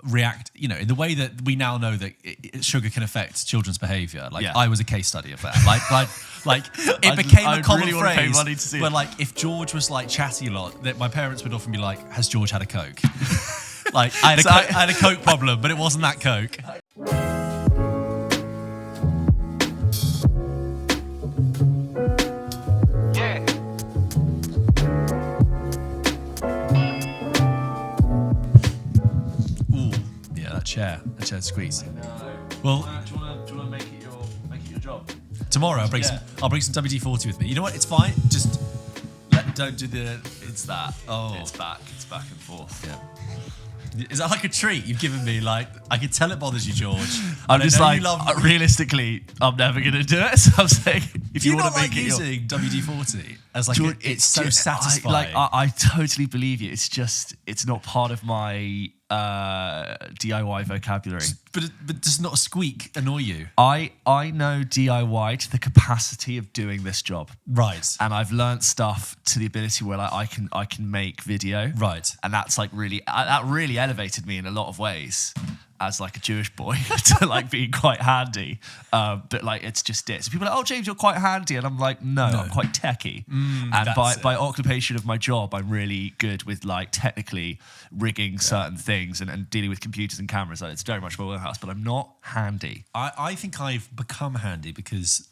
react, you know, in the way that we now know that sugar can affect children's behaviour. Like I was a case study of that. Like it became a common phrase where like if George was like chatty a lot, that my parents would often be like, "Has George had a Coke?" Like I had a Coke problem, but it wasn't that Coke. That chair squeeze. Well, do you want to make it your job? Tomorrow I'll bring some WD-40 with me. You know what? It's fine. Just don't do the. It's that. Oh, it's back and forth. Yeah. Is that like a treat you've given me? Like I can tell it bothers you, George. I'm just like realistically, I'm never gonna do it. So I'm saying, if you want to make it using WD-40 as like George, it's so satisfying. I totally believe you. It's just it's not part of my DIY vocabulary. But does not a squeak annoy you? I know DIY to the capacity of doing this job. Right. And I've learned stuff to the ability where like, I can make video. Right. And that's like really elevated me in a lot of ways as like a Jewish boy to like being quite handy. But like it's just it. So people are like, "Oh, James, you're quite handy," and I'm like, no. I'm quite techie. And by occupation of my job, I'm really good with like technically rigging certain things and dealing with computers and cameras. Like, it's very much my warehouse, but I'm not handy. I think I've become handy because,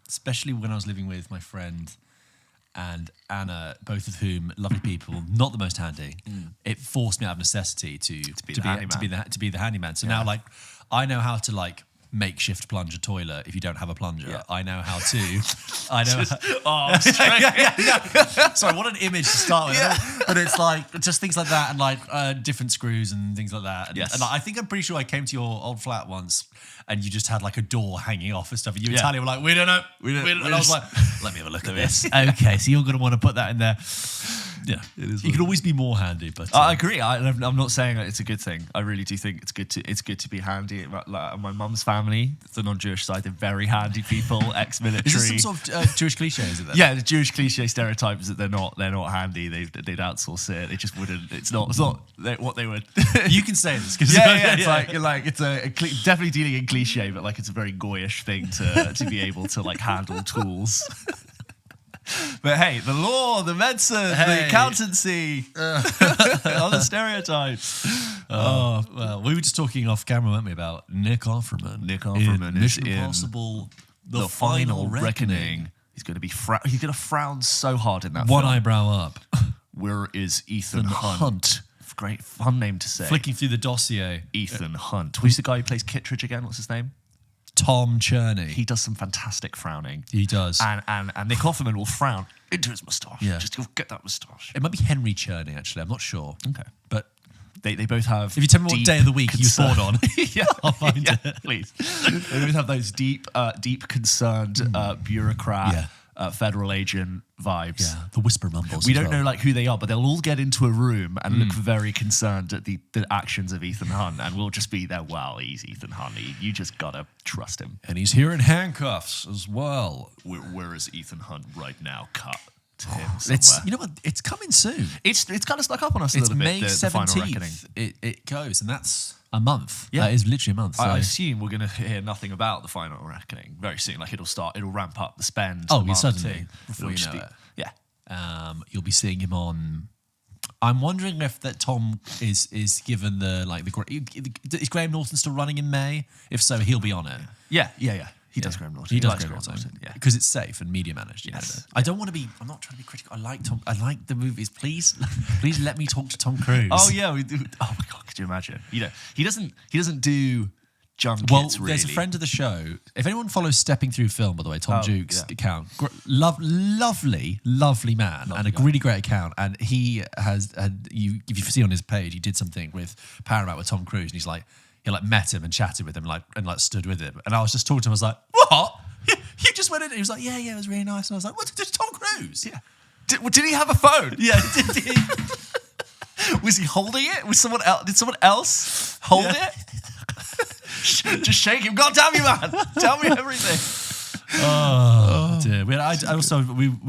especially when I was living with my friend and Anna, both of whom lovely people, not the most handy. It forced me out of necessity to be the handyman. So now, like, I know how to like makeshift plunge a toilet if you don't have a plunger. Yeah. I know how to. Sorry, what an image to start with. Yeah. But it's like just things like that and like different screws and things like that. And, and I think I'm pretty sure I came to your old flat once and you just had like a door hanging off and stuff. And you and Talia were like, we don't know. And I was like, let me have a look at this. Okay, so you're going to want to put that in there. Yeah, it is. You could always be more handy, but I agree. I'm not saying it's a good thing. I really do think it's good to be handy. Like, my mum's family, the non-Jewish side, they're very handy people, ex-military. Is this some sort of Jewish cliche? Is it? Then? Yeah, the Jewish cliche stereotype is that they're not handy. They'd outsource it. They just wouldn't. It's not what they would. You can say this because it's definitely dealing in cliche, but like it's a very goyish thing to be able to like handle tools. But hey, the law, the medicine, the accountancy, other stereotypes. Oh, well, we were just talking off camera, weren't we, about Nick Offerman. Nick Offerman is Mission Impossible, The Final Reckoning. He's going to frown so hard in that One film. eyebrow up. Where is Ethan Hunt? Great fun name to say. Flicking through the dossier. Ethan Hunt. Who's the guy who plays Kittredge again? What's his name? Tom Cherney. He does some fantastic frowning. He does. And Nick Offerman will frown into his moustache. Yeah. Just get that moustache. It might be Henry Cherney, actually. I'm not sure. Okay. But they both have. If you tell me what day of the week you thought on, I'll find it. Please. They both have those deep concerned bureaucrat, federal agent vibes. Yeah, the whisper mumbles. We don't know like who they are, but they'll all get into a room and look very concerned at the actions of Ethan Hunt, and we'll just be there. Well, he's Ethan Hunt. You just gotta trust him. And he's here in handcuffs as well. Where is Ethan Hunt right now? Cut to him somewhere. You know what? It's coming soon. It's kind of stuck up on us a little bit. It's May 17th. It goes, and that's a month. Yeah, that is literally a month. So. I assume we're going to hear nothing about the Final Reckoning very soon. Like it'll ramp up the spend. Oh, suddenly before you know it. Yeah. You'll be seeing him on. I'm wondering if that Tom is given is Graham Norton still running in May? If so, he'll be on it. Yeah. He does Graham Norton. He does Graham Norton. Yeah, because it's safe and media managed. Yes. I don't want to be. I'm not trying to be critical. I like the movies. Please let me talk to Tom Cruise. Oh yeah, we do. Oh my god, could you imagine? He doesn't do junkets. Well, there's a friend of the show. If anyone follows Stepping Through Film, by the way, Tom Duke's account, lovely man, and a really great account. And he has had if you see on his page, he did something with Paramount with Tom Cruise, and he's like. He met him and chatted with him and stood with him. And I was just talking to him. I was like, what? You just went in? And he was like, yeah, it was really nice. And I was like, what? It's Tom Cruise. Yeah. Did he have a phone? Yeah. Did he? Was he holding it? Was someone else? Did someone else hold it? Just shake him. God damn you, man. Tell me everything. Oh dear. We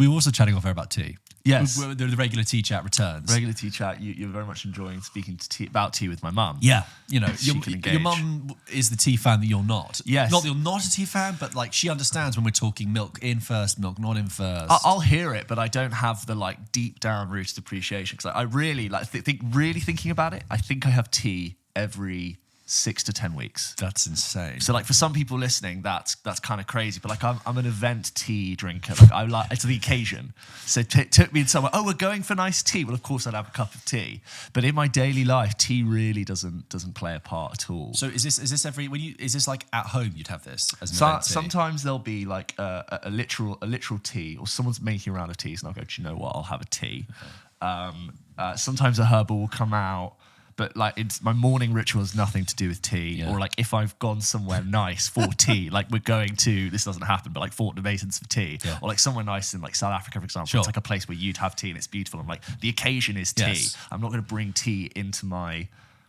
were also chatting off air about tea. Yes. The regular tea chat returns. Regular tea chat. You're very much enjoying speaking about tea with my mum. Yeah, you know, She can engage. your mum is the tea fan that you're not. Yes. Not that you're not a tea fan, but like she understands when we're talking milk in first, milk not in first. I'll hear it, but I don't have the like deep down rooted appreciation because I really like thinking about it. I think I have tea every 6 to 10 weeks. That's insane. So like for some people listening, that's kind of crazy. But like I'm an event tea drinker. Like I like it's the occasion. So took me in somewhere. Oh, we're going for nice tea. Well, of course I'd have a cup of tea. But in my daily life, tea really doesn't play a part at all. So is this every is this like at home you'd have this as an event tea? Sometimes there'll be like a literal tea, or someone's making a round of teas, and I'll go, do you know what? I'll have a tea. Okay. Sometimes a herbal will come out. But like my morning ritual has nothing to do with tea. Or like if I've gone somewhere nice for tea, like we're going to, this doesn't happen, but like Fort de Masons for tea. Yeah. Or like somewhere nice in like South Africa, for example. Sure. It's like a place where you'd have tea and it's beautiful. And like the occasion is tea. Yes. I'm not going to bring tea into my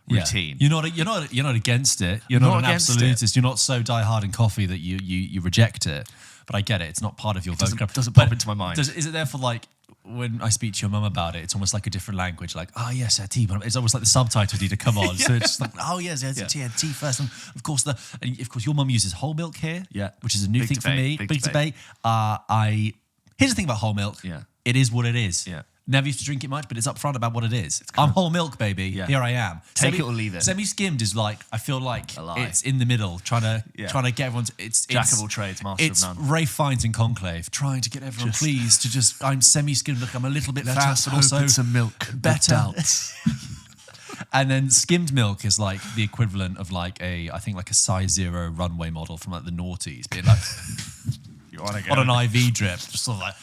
routine. You're not against it. You're not an absolutist. You're not so diehard in coffee that you reject it. But I get it. It's not part of your vocabulary. Doesn't pop into my mind. Is it therefore like, when I speak to your mum about it, it's almost like a different language. Like, oh yes, tea, but it's almost like the subtitles need to come on. So it's like, oh yes, tea first. And of course, your mum uses whole milk here, which is a new thing for me. Big debate. Here's the thing about whole milk. Yeah, it is what it is. Yeah. Never used to drink it much, but it's upfront about what it is. I'm whole milk, baby. Yeah. Here I am. Take it or leave it. Semi-skimmed is like, I feel like it's in the middle, trying to get everyone. It's Jack of all trades, master of none. It's Ralph Fiennes in Conclave, trying to get everyone pleased to just. I'm semi-skimmed. Look, I'm a little bit fat, but also it's a milk better. And then skimmed milk is like the equivalent of like I think like a size 0 runway model from like the noughties, being like. On an IV drip, just sort of like,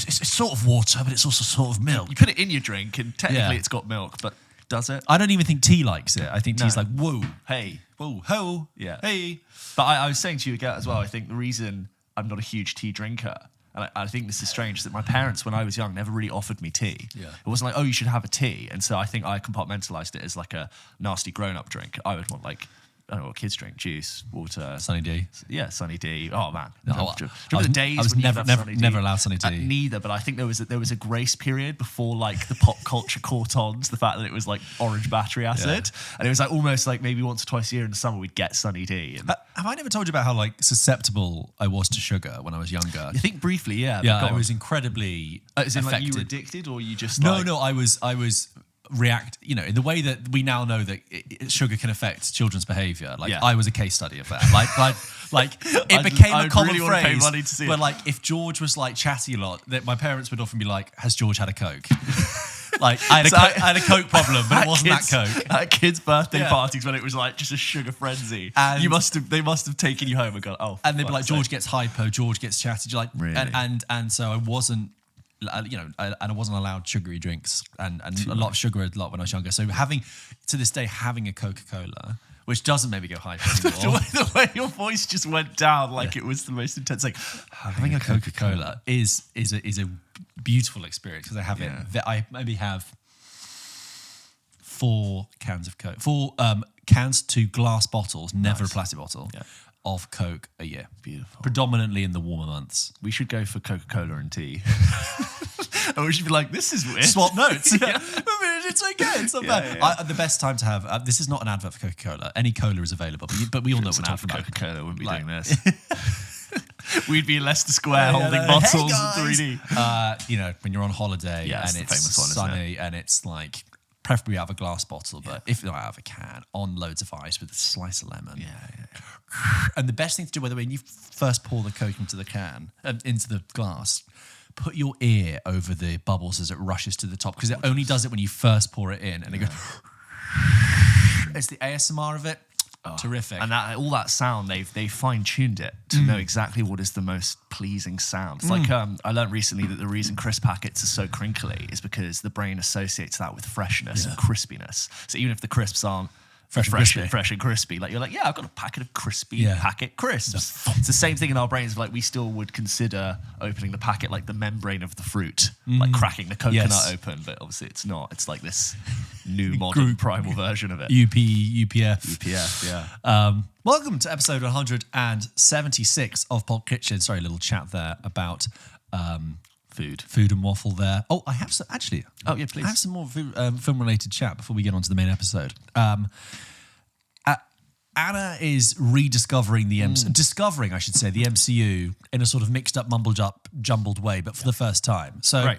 it's sort of water, but it's also sort of milk. You put it in your drink, and technically it's got milk, but does it? I don't even think tea likes it. I think tea's like, whoa, hey, whoa, ho, hey. But I was saying to you again as well, I think the reason I'm not a huge tea drinker, and I think this is strange, is that my parents, when I was young, never really offered me tea. Yeah. It wasn't like, oh, you should have a tea. And so I think I compartmentalized it as like a nasty grown-up drink. I would want like, I don't know what kids drink: juice, water, Sunny D. Yeah, Sunny D. Oh man, remember the days I was never allowed Sunny D. Neither, but I think there was a grace period before like the pop culture caught on to the fact that it was like orange battery acid, and it was like almost like maybe once or twice a year in the summer we'd get Sunny D. And have I never told you about how like susceptible I was to sugar when I was younger? I think briefly, yeah. Yeah, I was incredibly. As in, affected. like you were addicted, or you just no, I was. React, in the way that we now know that sugar can affect children's behaviour. Like I was a case study of that. Like it became a common really phrase. Pay money to see where like if George was like chatty a lot, that my parents would often be like, "Has George had a Coke?" Like I had a Coke problem, but it wasn't that Coke. At kids' birthday parties when it was like just a sugar frenzy, and they must have taken you home and gone, oh. And they'd be like, George gets hypo, George gets chatty. You're like, really? And so I wasn't. And I wasn't allowed sugary drinks and a lot of sugar a lot when I was younger. So to this day, having a Coca-Cola, which doesn't maybe go high anymore. the way your voice just went down, like it was the most intense. Like having a Coca-Cola is a beautiful experience because I have it. I maybe have 4 cans of Coke, 4 cans to glass bottles, never a plastic bottle. Yeah. Of Coke a year. Beautiful. Predominantly in the warmer months. We should go for Coca-Cola and tea. And we should be like, this is weird. Swap notes. It's okay. It's not bad. Yeah. The best time to have, this is not an advert for Coca-Cola. Any cola is available, but we all know we're talking about. Coca-Cola wouldn't be doing this. We'd be in Leicester Square holding bottles in 3D. When you're on holiday and it's sunny and it's like, preferably out of a glass bottle, but if not out of a can, on loads of ice with a slice of lemon. Yeah. And the best thing to do, by the way, when you first pour the Coke into the can, into the glass, put your ear over the bubbles as it rushes to the top, because it only does it when you first pour it in, and it goes. It's the ASMR of it. Oh, terrific. And all that sound, they fine-tuned it to know exactly what is the most pleasing sound. It's like I learned recently that the reason crisp packets are so crinkly is because the brain associates that with freshness and crispiness. So even if the crisps aren't fresh and crispy, like you're like, I've got a packet of crispy packet crisps. It's the same thing in our brains. Like we still would consider opening the packet like the membrane of the fruit, like cracking the coconut open, but obviously it's not. It's like this new modern primal version of it. UPF, yeah. Welcome to episode 176 of Pulp Kitchen. Sorry, a little chat there about Food and waffle there. Oh, I have some, actually. Oh, yeah, please. I have some more film-related chat before we get on to the main episode. Anna is rediscovering discovering, I should say, the MCU in a sort of mixed up, jumbled way, but for the first time. So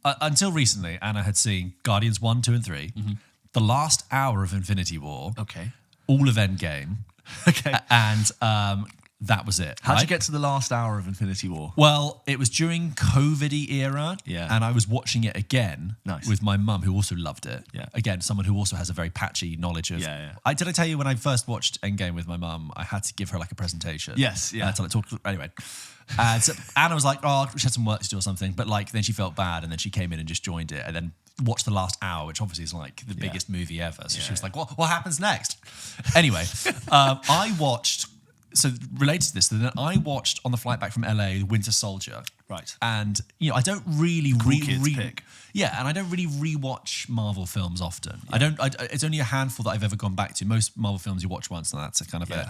until recently, Anna had seen Guardians 1, 2, and 3, the last hour of Infinity War, all of Endgame, and that was it. How'd you get to the last hour of Infinity War? Well, it was during COVID era, and I was watching it again with my mum, who also loved it. Yeah. Again, someone who also has a very patchy knowledge of... Yeah. Did I tell you when I first watched Endgame with my mum, I had to give her like a presentation? Yes, yeah. Anyway. And so Anna was like, oh, she had some work to do or something, but like then she felt bad and then she came in and just joined it and then watched the last hour, which obviously is like the biggest movie ever. So she was like, what happens next? Anyway, I watched... So related to this, then I watched on the flight back from LA Winter Soldier. Right. And I don't really pick. Yeah, and I don't really rewatch Marvel films often. Yeah. It's only a handful that I've ever gone back to. Most Marvel films you watch once and that's a kind of it.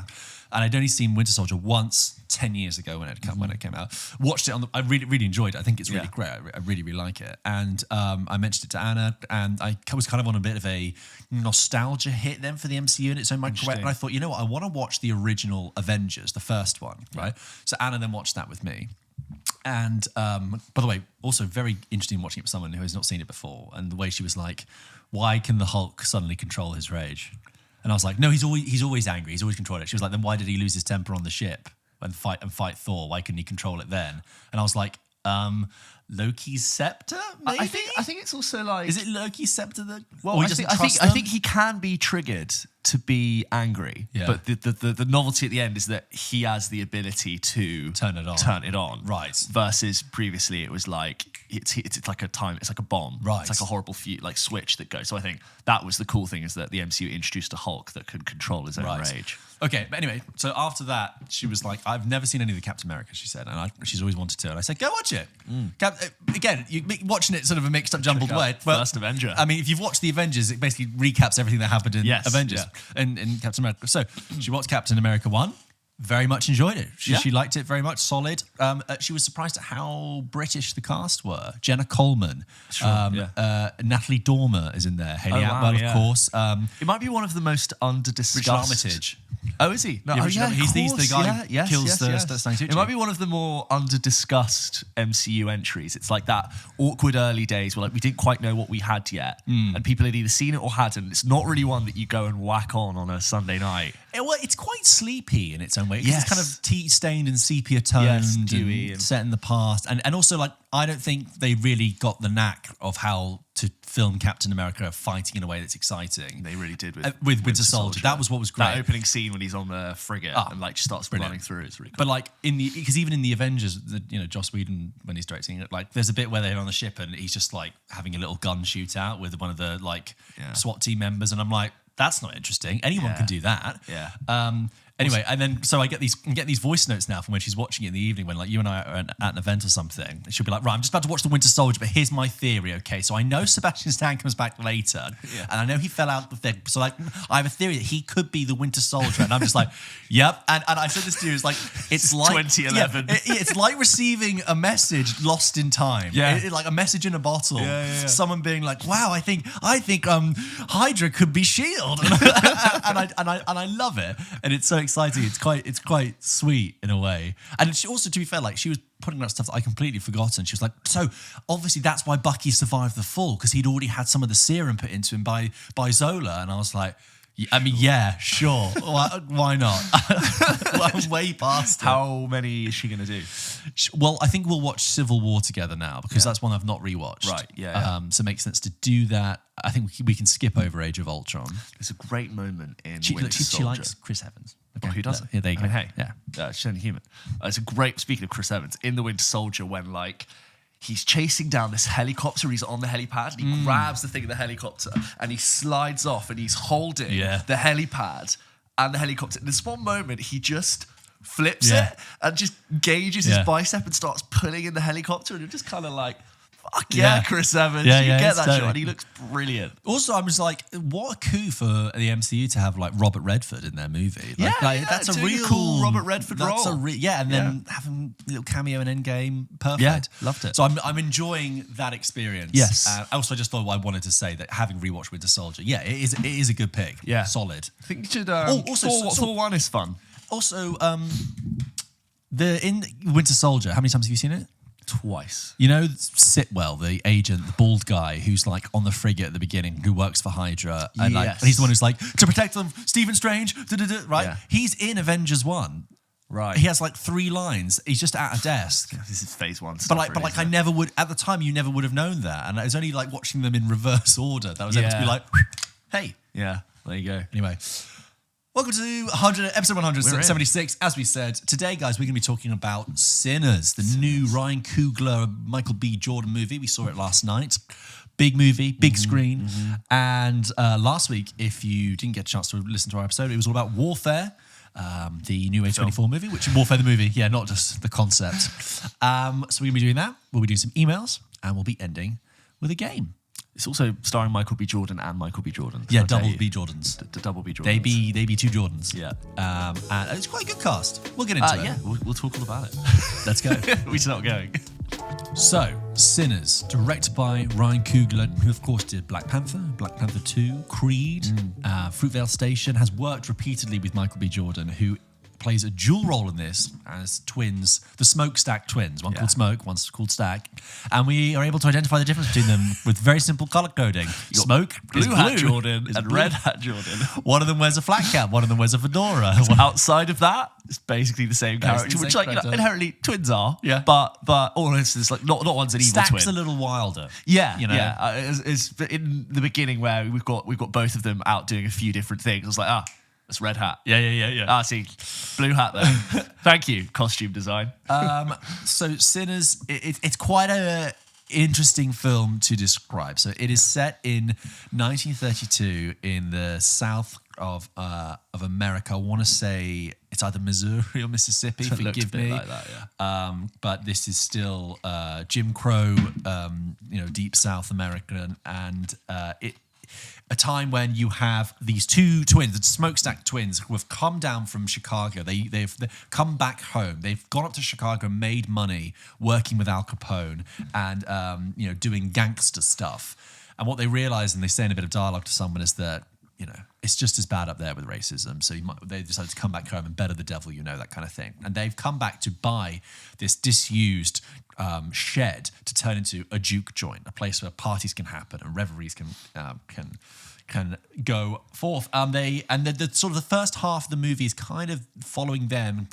And I'd only seen Winter Soldier once 10 years ago when it came out. Watched it I really enjoyed it. I think it's really great. I really like it. And I mentioned it to Anna and I was kind of on a bit of a nostalgia hit then for the MCU in its own right. And I thought, you know what, I want to watch the original Avengers, the first one, right? So Anna then watched that with me. And by the way, also very interesting watching it with someone who has not seen it before, and the way she was like, "Why can the Hulk suddenly control his rage?" And I was like, "No, he's always angry. He's always controlled it." She was like, "Then why did he lose his temper on the ship and fight Thor? Why couldn't he control it then?" And I was like, Loki's scepter, maybe? I think it's also like... Is it Loki's scepter that... Well, I think he can be triggered to be angry, but the novelty at the end is that he has the ability to turn it on. Right. Versus previously it was like it's like a bomb. Right. It's like a horrible switch that goes. So I think that was the cool thing, is that the MCU introduced a Hulk that could control his own rage. Okay, but anyway, so after that, she was like, I've never seen any of the Captain America, she said, and she's always wanted to. And I said, go watch it. Again, you're watching it sort of a mixed up, jumbled way. First Avenger. I mean, if you've watched the Avengers, it basically recaps everything that happened in Avengers and in Captain America. So she watched Captain America 1. Very much enjoyed it. She liked it very much, solid. She was surprised at how British the cast were. Jenna Coleman, Natalie Dormer is in there. Haley Atwell, of course. It might be one of the most under-discussed. Richard Armitage. Oh, is he? No, he's the guy who kills the Stanley Tucci. It might be one of the more under-discussed MCU entries. It's like that awkward early days where like we didn't quite know what we had yet, and people had either seen it or hadn't. It's not really one that you go and whack on a Sunday night. It's quite sleepy in its own way. It's kind of tea-stained and sepia-toned, dewy and set in the past. And also, like, I don't think they really got the knack of how to film Captain America fighting in a way that's exciting. They really did with Winter Soldier. That was what was great. That opening scene when he's on the frigate and like starts running through, it's really cool. But like because even in the Avengers, Joss Whedon, when he's directing it, like there's a bit where they're on the ship and he's just like having a little gun shootout with one of the SWAT team members, and I'm like, that's not interesting. Anyone can do that. Yeah. Anyway, and then so I get these voice notes now from when she's watching it in the evening when like you and I are at an event or something. And she'll be like, right, I'm just about to watch The Winter Soldier, but here's my theory, okay? So I know Sebastian Stan comes back later, and I know he fell out with thing. So like I have a theory that he could be the Winter Soldier, and I'm just like, yep. And I said this to you, it's like 2011. It's like receiving a message lost in time. Yeah, like a message in a bottle. Someone being like, wow, I think Hydra could be S.H.I.E.L.D. and I love it, and it's so exciting. It's quite sweet in a way. And she also, to be fair, like she was putting out stuff that I completely forgotten. She was like, so obviously that's why Bucky survived the fall, because he'd already had some of the serum put into him by Zola. And I was like, I mean, yeah, sure. Why not? Well, I'm way past it. How many is she going to do? Well, I think we'll watch Civil War together now, because that's one I've not rewatched. Right, yeah. So it makes sense to do that. I think we can skip over Age of Ultron. There's a great moment in Winter Soldier. She likes Chris Evans. Okay. Oh, who doesn't? Yeah, there you go. I mean, she's only human. It's a great, speaking of Chris Evans, in The Winter Soldier when like he's chasing down this helicopter, he's on the helipad, and he grabs the thing in the helicopter and he slides off and he's holding the helipad and the helicopter. In this one moment, he just flips it and just gauges his bicep and starts pulling in the helicopter, and you're just kind of like, fuck yeah, Chris Evans. You get that shot, and he looks brilliant. Also, I was like, what a coup for the MCU to have like Robert Redford in their movie. That's a real cool Robert Redford role. And then having a little cameo in Endgame, perfect. Yeah, loved it. So I'm enjoying that experience. Yes. Also, I just thought I wanted to say that having rewatched Winter Soldier, it is a good pick. Yeah, solid. I think you should. Thor 1 is fun. Also, in Winter Soldier, how many times have you seen it? Twice. You know Sitwell, the agent, the bald guy who's like on the frigate at the beginning, who works for Hydra, and and he's the one who's like, to protect them, Stephen Strange, right? Yeah. He's in Avengers 1. Right. He has like 3 lines. He's just at a desk. This is phase 1 stuff. But I never would, at the time, you never would have known that. And it was only like watching them in reverse order that I was able to be like, hey. Yeah, there you go. Anyway. Welcome to episode 176. As we said, today, guys, we're going to be talking about Sinners, the new Ryan Coogler, Michael B. Jordan movie. We saw it last night. Big movie, big screen. And last week, if you didn't get a chance to listen to our episode, it was all about Warfare, the new A24 movie, which Warfare the movie, not just the concept. So we're going to be doing that. We'll be doing some emails, and we'll be ending with a game. It's also starring Michael B. Jordan and Michael B. Jordan. Yeah, double B. Jordans. The double B. Jordans. They be 2 Jordans. Yeah. And it's quite a good cast. We'll get into it. Yeah, we'll talk all about it. Let's go. We're not going. So, Sinners, directed by Ryan Coogler, who of course did Black Panther 2, Creed, Fruitvale Station, has worked repeatedly with Michael B. Jordan, who plays a dual role in this as twins, the Smokestack twins, one called Smoke, one's called Stack, and we are able to identify the difference between them with very simple color coding. Smoke is blue hat Jordan and red hat Jordan. One of them wears a flat cap, one of them wears a fedora. Outside of that, it's basically the same character, which inherently twins are. Yeah, but all this is like not one's an evil Stack's twin. Stack's a little wilder. Yeah, it's in the beginning where we've got both of them out doing a few different things. I was like, that's red hat. Yeah. See, blue hat there. Thank you, costume design. So Sinners, it's quite a interesting film to describe. So it is set in 1932 in the south of America. I want to say it's either Missouri or Mississippi. Forgive me. Like that, yeah. But this is still Jim Crow, deep South American, and a time when you have these 2 twins, the Smokestack twins, who have come down from Chicago. They've come back home. They've gone up to Chicago, made money working with Al Capone and doing gangster stuff. And what they realize, and they say in a bit of dialogue to someone, is that it's just as bad up there with racism. So they decided to come back home and better the devil, that kind of thing. And they've come back to buy this disused shed to turn into a juke joint, a place where parties can happen and revelries can go forth. The sort of the first half of the movie is kind of following them.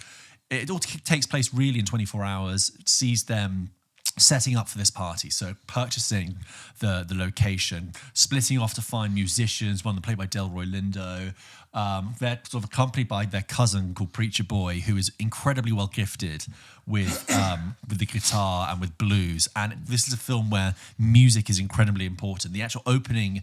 It all takes place really in 24 hours. It sees them setting up for this party, so purchasing the location, splitting off to find musicians, one played by Delroy Lindo. They're sort of accompanied by their cousin called Preacher Boy, who is incredibly well gifted with the guitar and with blues. And this is a film where music is incredibly important. The actual opening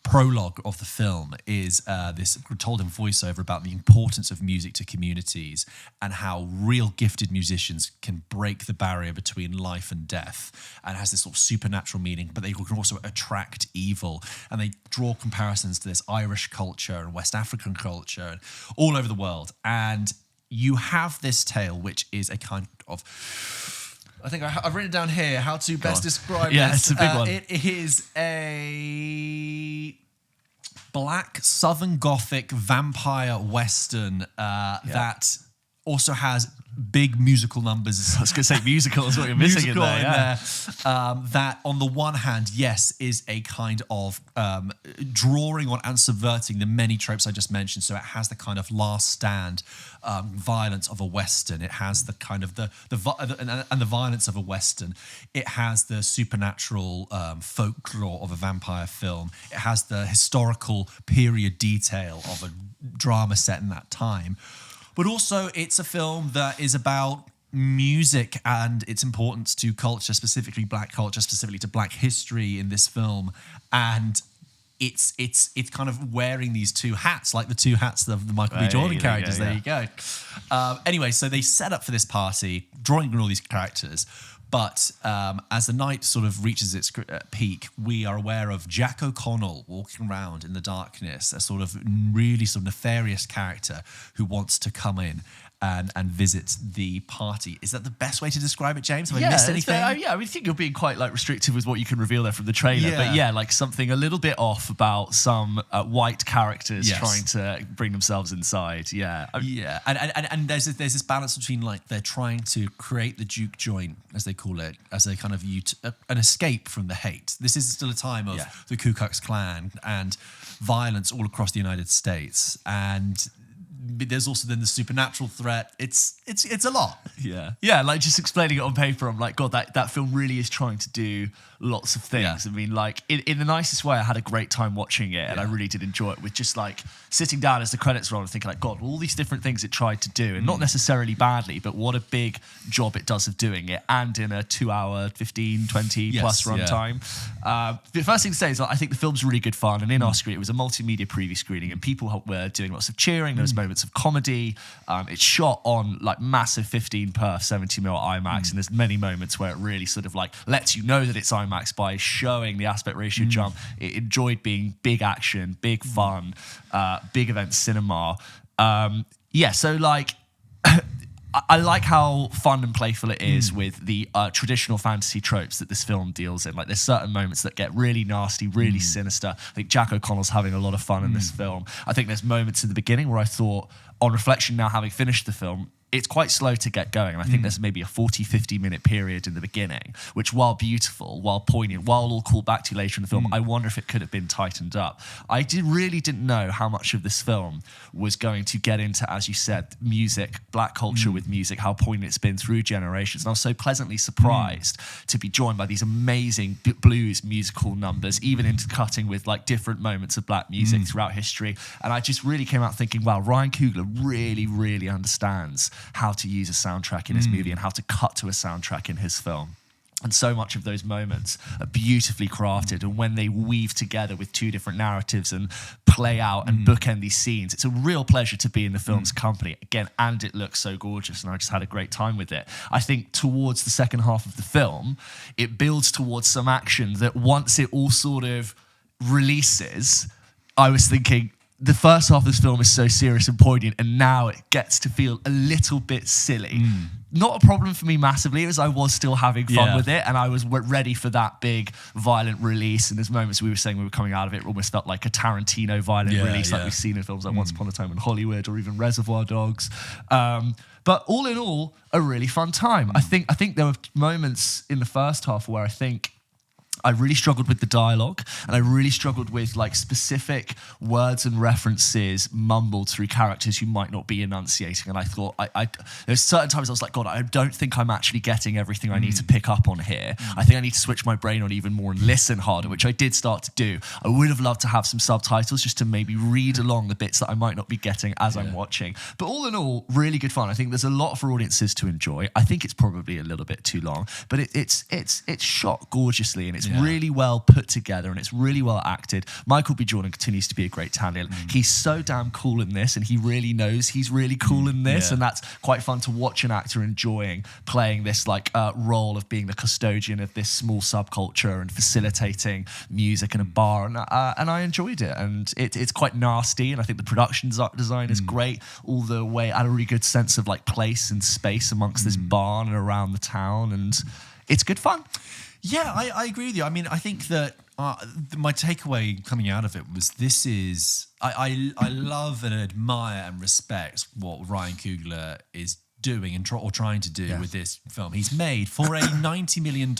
prologue of the film is this told in voiceover about the importance of music to communities and how real gifted musicians can break the barrier between life and death, and has this sort of supernatural meaning, but they can also attract evil. And they draw comparisons to this Irish culture and West African culture all over the world. And you have this tale, which is a kind of, I think I've written it down here how to best describe this. Yeah, it's a big one. It is a black Southern Gothic vampire Western that also has big musical numbers. I was going to say musical is what you're missing in there. Yeah. That on the one hand, yes, is a kind of drawing on and subverting the many tropes I just mentioned. So it has the kind of last stand violence of a Western. It has the kind of the violence of a Western. It has the supernatural folklore of a vampire film. It has the historical period detail of a drama set in that time. But also, it's a film that is about music and its importance to culture, specifically black culture, specifically to black history in this film. And it's kind of wearing these 2 hats, like the 2 hats of the Michael B. Jordan characters. There you go. Anyway, so they set up for this party, drawing in all these characters. But as the night sort of reaches its peak, we are aware of Jack O'Connell walking around in the darkness, a sort of really sort of nefarious character who wants to come in and visit the party. Is that the best way to describe it, James? Have I missed anything? I think you're being quite like restrictive with what you can reveal there from the trailer. But yeah, like something a little bit off about some white characters trying to bring themselves inside. Yeah. And there's this balance between like they're trying to create the juke joint, as they call it, as a kind of an escape from the hate. This is still a time of the Ku Klux Klan and violence all across the United States, and there's also then the supernatural threat. It's a lot. Yeah. Like just explaining it on paper, I'm like, God, that film really is trying to do lots of things. I mean, like in the nicest way, I had a great time watching it, and I really did enjoy it. With just like sitting down as the credits roll and thinking, like, God, all these different things it tried to do, and not necessarily badly, but what a big job it does of doing it, and in a 2 hour, 15, 20 plus run time. The first thing to say is I think the film's really good fun, and in our screen, it was a multimedia preview screening, and people were doing lots of cheering. There was moments of comedy. It's shot on like massive 15 per 70mm IMAX, and there's many moments where it really sort of like lets you know that it's IMAX by showing the aspect ratio jump. It enjoyed being big action, big fun, big event cinema. So like I like how fun and playful it is with the traditional fantasy tropes that this film deals in. Like there's certain moments that get really nasty, really sinister. I think Jack O'Connell's having a lot of fun in this film. I think there's moments in the beginning where I thought, on reflection now having finished the film, it's quite slow to get going. And I think there's maybe a 40, 50-minute period in the beginning, which while beautiful, while poignant, while all called back to later in the film, I wonder if it could have been tightened up. I really didn't know how much of this film was going to get into, as you said, music, black culture with music, how poignant it's been through generations. And I was so pleasantly surprised to be joined by these amazing blues musical numbers, even intercutting with like different moments of black music throughout history. And I just really came out thinking, wow, Ryan Coogler really, really understands how to use a soundtrack in his movie and how to cut to a soundtrack in his film. And so much of those moments are beautifully crafted. And when they weave together with two different narratives and play out and bookend these scenes, it's a real pleasure to be in the film's company. Again, and it looks so gorgeous. And I just had a great time with it. I think towards the second half of the film, it builds towards some action that once it all sort of releases, I was thinking, the first half of this film is so serious and poignant, and now it gets to feel a little bit silly. Not a problem for me massively, as I was still having fun with it, and I was ready for that big violent release. And there's moments we were saying we were coming out of it, almost felt like a Tarantino violent release, like we've seen in films like Once Upon a Time in Hollywood or even Reservoir Dogs. But all in all, a really fun time. I think there were moments in the first half where I think I really struggled with the dialogue, and I really struggled with like specific words and references mumbled through characters who might not be enunciating. And I thought, there's certain times I was like, God, I don't think I'm actually getting everything I need to pick up on here. I think I need to switch my brain on even more and listen harder, which I did start to do. I would have loved to have some subtitles just to maybe read along the bits that I might not be getting as I'm watching. But all in all, really good fun. I think there's a lot for audiences to enjoy. I think it's probably a little bit too long, but it's shot gorgeously, and it's really well put together, and it's really well acted. Michael B. Jordan continues to be a great talent. He's so damn cool in this, and he really knows he's really cool in this, and that's quite fun to watch an actor enjoying playing this like role of being the custodian of this small subculture and facilitating music in a bar, and I enjoyed it. And it's quite nasty, and I think the production design is great all the way. I had a really good sense of like place and space amongst this barn and around the town, and it's good fun. Yeah, I agree with you. I mean, I think that my takeaway coming out of it was I love and admire and respect what Ryan Coogler is doing and trying to do with this film. He's made for a $90 million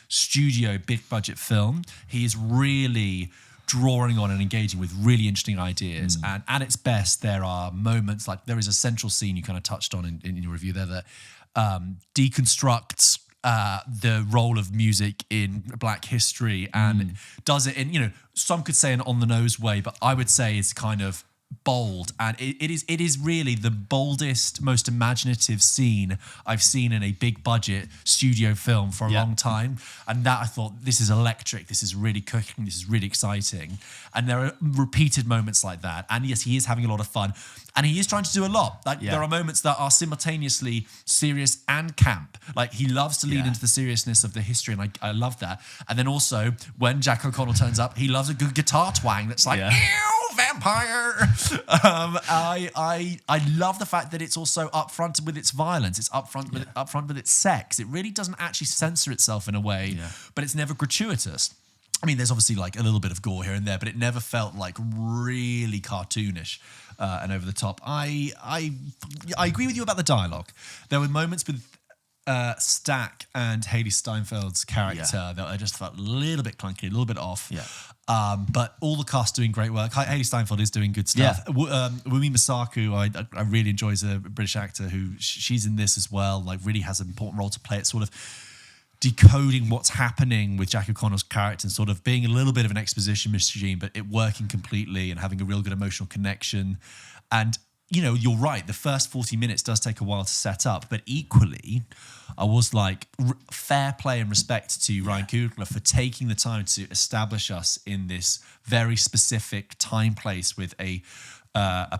studio big budget film. He is really drawing on and engaging with really interesting ideas. And at its best, there are moments like there is a central scene you kind of touched on in your review there that deconstructs the role of music in Black history and does it in, some could say an on-the-nose way, but I would say it's kind of bold, and it is really the boldest, most imaginative scene I've seen in a big budget studio film for a long time. And that I thought, this is electric, this is really cooking, this is really exciting. And there are repeated moments like that. And yes, he is having a lot of fun, and he is trying to do a lot. Like there are moments that are simultaneously serious and camp. Like he loves to lean into the seriousness of the history, and I love that. And then also when Jack O'Connell turns up, he loves a good guitar twang that's like, ew, vampire. I love the fact that it's also upfront with its violence. It's upfront with its sex. It really doesn't actually censor itself in a way, but it's never gratuitous. I mean, there's obviously like a little bit of gore here and there, but it never felt like really cartoonish and over the top. I agree with you about the dialogue. There were moments with Stack and Haley Steinfeld's character that I just felt a little bit clunky, a little bit off. But all the cast doing great work. Haley Steinfeld is doing good stuff. Wumi Masaku, I really enjoy as a British actor who she's in this as well. Like really has an important role to play. It's sort of decoding what's happening with Jack O'Connell's character and sort of being a little bit of an exposition machine, but it working completely and having a real good emotional connection. And you know, you're right. The first 40 minutes does take a while to set up, but equally, I was like, fair play and respect to Ryan Coogler for taking the time to establish us in this very specific time place with a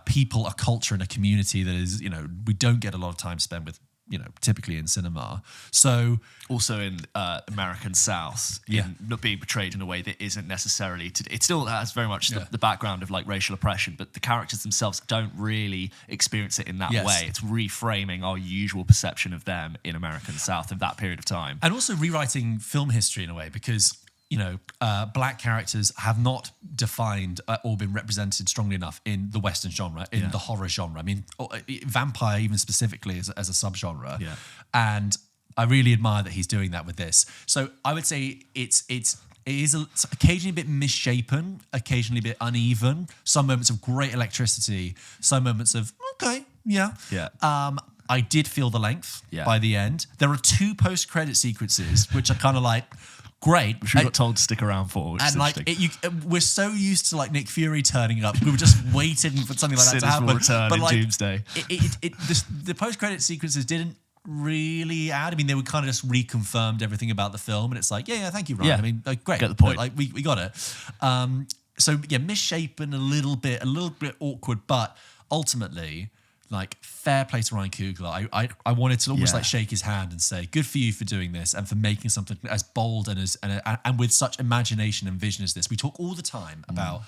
people, a culture, and a community that is, you know, we don't get a lot of time spent with, you know, typically in cinema. So also in American South, not being portrayed in a way that isn't necessarily it still has very much the background of like racial oppression, but the characters themselves don't really experience it in that way. It's reframing our usual perception of them in American South of that period of time, and also rewriting film history in a way, because you know, black characters have not defined or been represented strongly enough in the Western genre, in the horror genre. I mean, vampire even specifically as a subgenre. And I really admire that he's doing that with this. So I would say it is occasionally a bit misshapen, occasionally a bit uneven. Some moments of great electricity, some moments of, okay, I did feel the length by the end. There are 2 post-credit sequences, which are kind of like, great. Which we got told to stick around for. Which and is like, we're so used to like Nick Fury turning up. We were just waiting for something like that to happen. Return in like, Doomsday. The post-credit sequences didn't really add. I mean, they were kind of just reconfirmed everything about the film, and it's like, thank you, Ryan. I mean, like, great. Get the point. Like, we got it. So misshapen, a little bit awkward, but ultimately, like, fair play to Ryan Coogler. I wanted to almost like shake his hand and say, good for you for doing this and for making something as bold and with such imagination and vision as this. We talk all the time about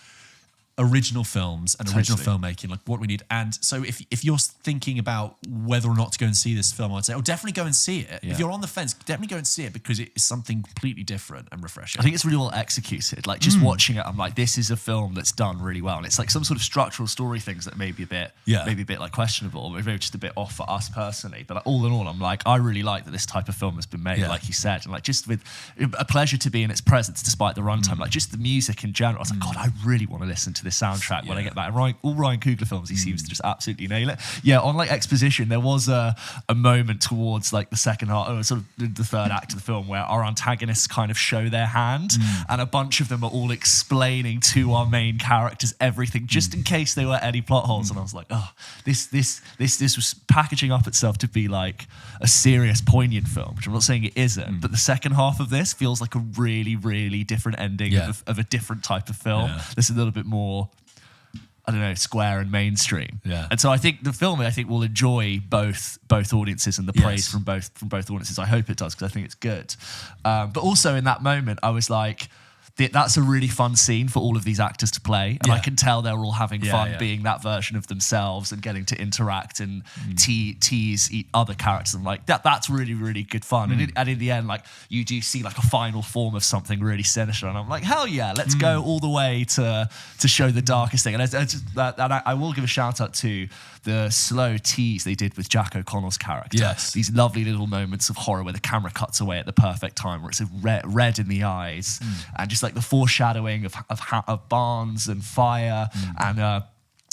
original films and original filmmaking, like what we need. And so if you're thinking about whether or not to go and see this film, I'd say, definitely go and see it. If you're on the fence, definitely go and see it, because it is something completely different and refreshing. I think it's really well executed. Like just watching it, I'm like, this is a film that's done really well. And it's like some sort of structural story things that may be a bit like questionable, or maybe just a bit off for us personally. But like, all in all, I'm like, I really like that this type of film has been made, like you said, and like just with a pleasure to be in its presence despite the runtime. Like just the music in general, I was like, God, I really want to listen to this soundtrack when I get back. And all Ryan Coogler films, he seems to just absolutely nail it. On like exposition, there was a moment towards like the second half, or sort of the third act of the film, where our antagonists kind of show their hand, and a bunch of them are all explaining to our main characters everything, just in case there were any plot holes. And I was like, this was packaging up itself to be like a serious, poignant film, which I'm not saying it isn't, but the second half of this feels like a really, really different ending of a different type of film. There's a little bit more, I don't know, square and mainstream. And so I think the film, will enjoy both audiences, and the praise from both audiences. I hope it does, because I think it's good. But also in that moment, I was like, that's a really fun scene for all of these actors to play, and I can tell they're all having fun being that version of themselves and getting to interact and tease other characters. I'm like, that's really, really good fun. And in the end, like, you do see like a final form of something really sinister, and I'm like, hell yeah, let's go all the way to show the darkest thing. And I will give a shout out to the slow tease they did with Jack O'Connell's character. These lovely little moments of horror where the camera cuts away at the perfect time, where it's red in the eyes, and just like the foreshadowing of barns and fire, and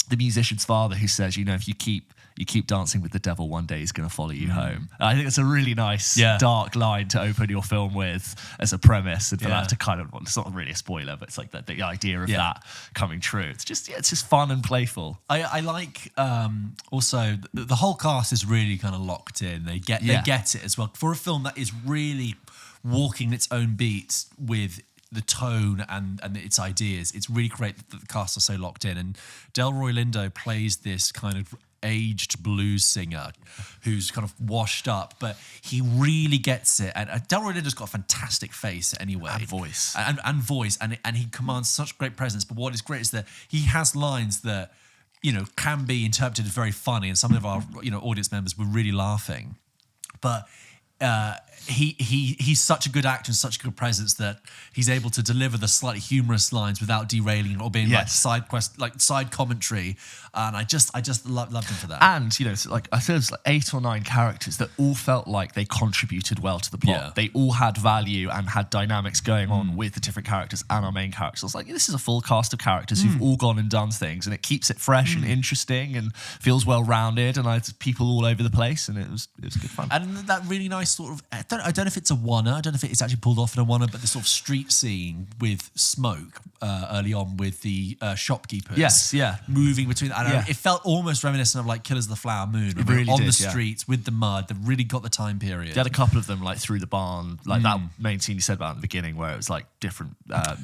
the musician's father who says, if you keep dancing with the devil, one day he's going to follow you home. And I think it's a really nice, dark line to open your film with as a premise, and for that to kind of, it's not really a spoiler, but it's like the idea of that coming true. It's just fun and playful. I like also the whole cast is really kind of locked in. They get it as well for a film that is really walking its own beat with the tone and its ideas. It's really great that the cast are so locked in. And Delroy Lindo plays this kind of aged blues singer who's kind of washed up, but he really gets it. And Delroy Lindo's got a fantastic face anyway. And voice. And voice. And he commands such great presence. But what is great is that he has lines that, can be interpreted as very funny. And some of our, audience members were really laughing. But he's such a good actor and such a good presence that he's able to deliver the slightly humorous lines without derailing or being like side commentary. And I just loved him for that. And I said, it was like 8 or 9 characters that all felt like they contributed well to the plot. Yeah. They all had value and had dynamics going on with the different characters and our main characters. I was like, this is a full cast of characters who've all gone and done things, and it keeps it fresh and interesting and feels well rounded. And I had people all over the place, and it was good fun. And that really nice sort of, I don't know if it's a one-er, I don't know if it's actually pulled off in a one-er, but the sort of street scene with Smoke early on with the shopkeepers. Yes, yeah. Moving between, it felt almost reminiscent of like Killers of the Flower Moon. It really on did, the streets with the mud, that really got the time period. They had a couple of them like through the barn, like that main scene you said about in the beginning where it was like different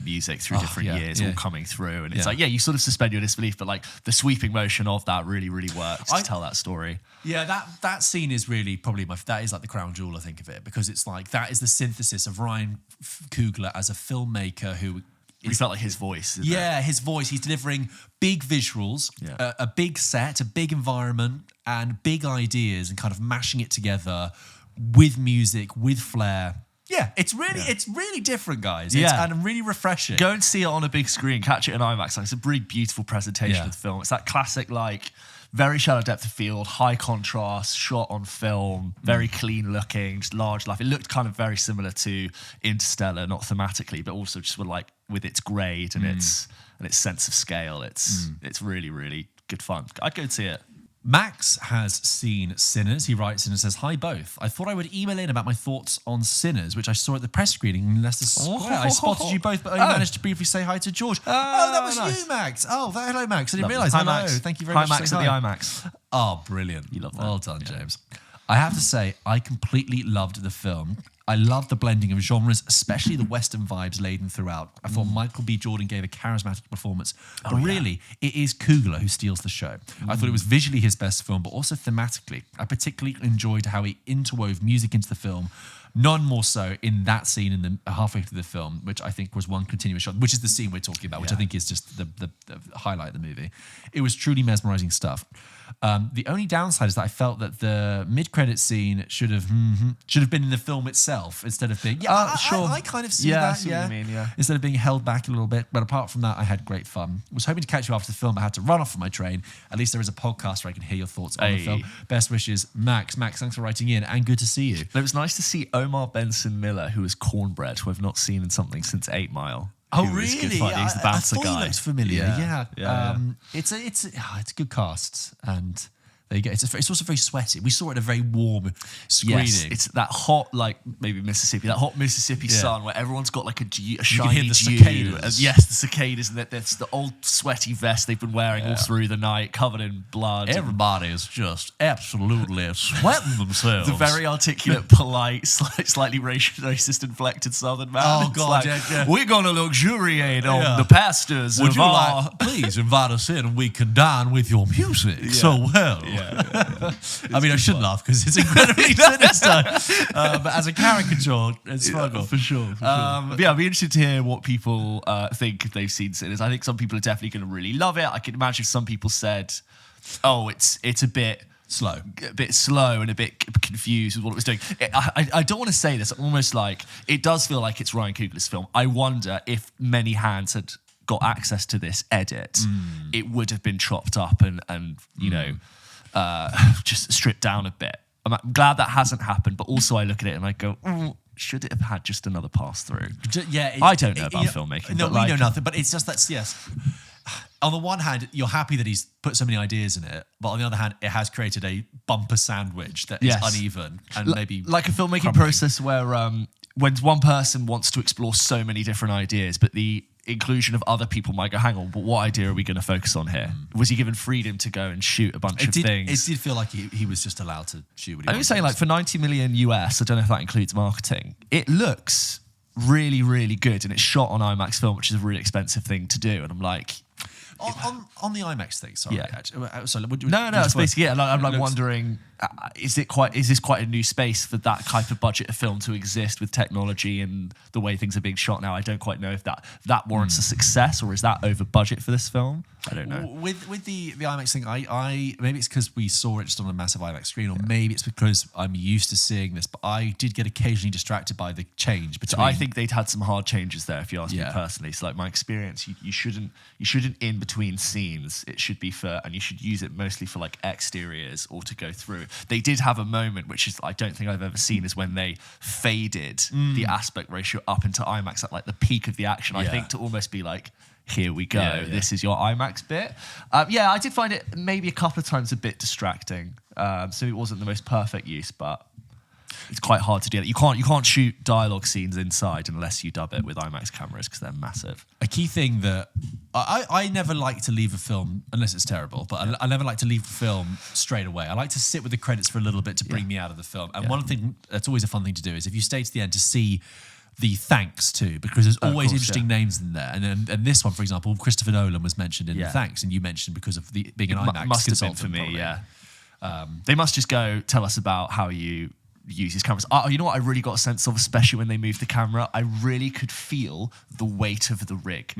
music through different years all coming through. And it's like, you sort of suspend your disbelief, but like the sweeping motion of that really, really works to tell that story. Yeah, that scene is really probably that is like the crown jewel, I think, of it, because it's like that is the synthesis of Ryan Coogler as a filmmaker who. He felt like his voice. His voice. He's delivering big visuals, a big set, a big environment, and big ideas, and kind of mashing it together with music, with flair. Yeah, it's really different, guys. And really refreshing. Go and see it on a big screen. Catch it in IMAX. Like, it's a really beautiful presentation of the film. It's that classic, like, very shallow depth of field, high contrast, shot on film, very clean looking, just large life. It looked kind of very similar to Interstellar, not thematically, but also just with its grade and its sense of scale. It's really, really good fun. I'd go and see it. Max has seen Sinners. He writes in and says, "Hi both. I thought I would email in about my thoughts on Sinners, which I saw at the press screening in Leicester Square. I spotted you both, but only managed to briefly say hi to George." That was nice. You, Max. Hello, Max. I didn't realise. Hi, Hello. Max. Thank you very much. Hi, Max at the IMAX. Oh, brilliant. You love that. Well done, James. I have to say, I completely loved the film. I love the blending of genres, especially the Western vibes laden throughout. I thought Michael B. Jordan gave a charismatic performance. But really, it is Coogler who steals the show. I thought it was visually his best film, but also thematically. I particularly enjoyed how he interwove music into the film. None more so in that scene in the halfway through the film, which I think was one continuous shot, which is the scene we're talking about, which I think is just the highlight of the movie. It was truly mesmerizing stuff. The only downside is that I felt that the mid-credit scene should have been in the film itself instead of being. I kind of see that. I see what you mean, Instead of being held back a little bit. But apart from that, I had great fun. Was hoping to catch you after the film, but had to run off from my train. At least there is a podcast where I can hear your thoughts on the film. Best wishes, Max. Max, thanks for writing in, and good to see you. It was nice to see Omar Benson Miller, who is Cornbread, who I've not seen in something since 8 Mile. Oh, really? Good fun. He's the bouncer I thought guy. He looked familiar. It's a good cast, and there you go. It's also very sweaty. We saw it at a very warm screening. Yes, it's that hot, like maybe Mississippi, that hot Mississippi sun where everyone's got like a shiny hear the dew. cicadas. And yes, the cicadas, and that's the old sweaty vest they've been wearing all through the night, covered in blood. Everybody is just absolutely sweating themselves. The very articulate, polite, slightly racist inflected Southern man. Oh, It's God, like, we're going to luxuriate on the pastors Would of you our... please invite us in and we can dine with your music so well. I mean, I shouldn't laugh because it's incredibly sinister. But as a caricature, it's fun. For sure. But yeah, I'd be interested to hear what people think if they've seen Sinners. I think some people are definitely going to really love it. I can imagine if some people said, "Oh, it's a bit slow and a bit confused with what it was doing." I don't want to say this. Almost like it does feel like it's Ryan Coogler's film. I wonder if many hands had got access to this edit, it would have been chopped up and you know. Just stripped down a bit. I'm glad that hasn't happened, but also I look at it and I go, should it have had just another pass through? Yeah, I don't know about filmmaking. No, but we know nothing, but it's just that, yes. on the one hand, you're happy that he's put so many ideas in it, but on the other hand, it has created a bumper sandwich that is uneven and maybe like a filmmaking crumbly. process where when one person wants to explore so many different ideas, but the inclusion of other people might go, hang on, but what idea are we going to focus on here? Was he given freedom to go and shoot a bunch of things? It did feel like he was just allowed to shoot what he wanted. I was saying, like, for 90 million US, I don't know if that includes marketing, it looks really, really good, and it's shot on IMAX film, which is a really expensive thing to do. And I'm like, on the IMAX thing, sorry. Yeah. Actually, sorry, no, it's basically it. I'm like wondering, is this quite a new space for that type of budget of film to exist with technology and the way things are being shot now? I don't quite know if that warrants a success, or is that over budget for this film? I don't know. With the IMAX thing, I maybe it's because we saw it just on a massive IMAX screen, or maybe it's because I'm used to seeing this, but I did get occasionally distracted by the change between. So I think they'd had some hard changes there, if you ask me personally. So like my experience, you shouldn't in between scenes. It should be and you should use it mostly for like exteriors or to go through. They did have a moment, which is I don't think I've ever seen, is when they faded the aspect ratio up into IMAX at like the peak of the action. I think to almost be like, here we go. This is your IMAX bit. I did find it maybe a couple of times a bit distracting. So it wasn't the most perfect use, but it's quite hard to do that. You can't shoot dialogue scenes inside unless you dub it with IMAX cameras because they're massive. A key thing that I never like to leave a film unless it's terrible, but I never like to leave a film straight away. I like to sit with the credits for a little bit to bring me out of the film. And one thing that's always a fun thing to do is if you stay to the end to see the thanks too, because there's always interesting names in there. And this one, for example, Christopher Nolan was mentioned in the thanks, and you mentioned because of being an IMAX must have been for me, they must just go tell us about how you use his cameras. You know what I really got a sense of, especially when they moved the camera? I really could feel the weight of the rig.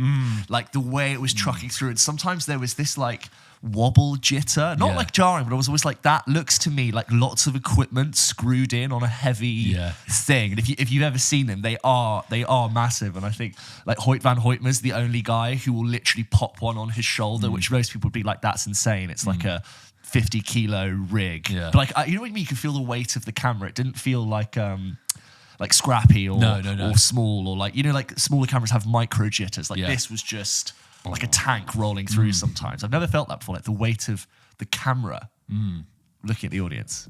Like the way it was trucking through. And sometimes there was this like wobble jitter, not like jarring, but I was always like, that looks to me like lots of equipment screwed in on a heavy thing. And if you've ever seen them, they are massive. And I think like Hoyt van Hoytma's the only guy who will literally pop one on his shoulder, which most people would be like, that's insane. It's like a 50 kilo rig. But like, you know what I mean? You can feel the weight of the camera. It didn't feel like scrappy or small, or like, you know, like smaller cameras have micro jitters. Like this was just like a tank rolling through sometimes. I've never felt that before, like the weight of the camera looking at the audience.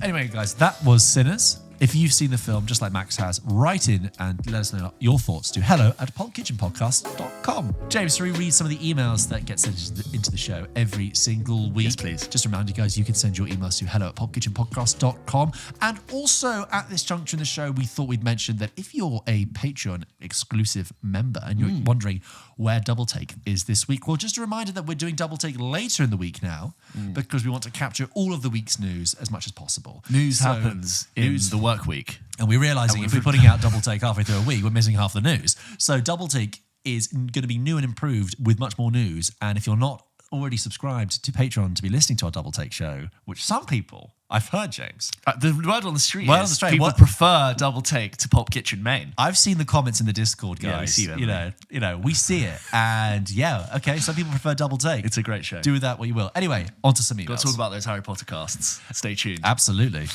Anyway, guys, that was Sinners. If you've seen the film, just like Max has, write in and let us know your thoughts to hello@pulpkitchenpodcast.com. James, shall we read some of the emails that get sent into the show every single week? Yes, please. Just a reminder, guys, you can send your emails to hello@pulpkitchenpodcast.com. And also, at this juncture in the show, we thought we'd mention that if you're a Patreon exclusive member and you're wondering where Double Take is this week, well, just a reminder that we're doing Double Take later in the week now because we want to capture all of the week's news as much as possible. News happens in the work week. And we're realising if we're putting out Double Take halfway through a week, we're missing half the news. So Double Take is going to be new and improved with much more news. And if you're not already subscribed to Patreon to be listening to our Double Take show, which some people, I've heard, James. The word on the street is people prefer Double Take to Pulp Kitchen main. I've seen the comments in the Discord, guys. Yeah, we see them. You know, we see it. And okay, some people prefer Double Take. It's a great show. Do with that what you will. Anyway, on to some emails. Got to talk about those Harry Potter casts. Stay tuned. Absolutely.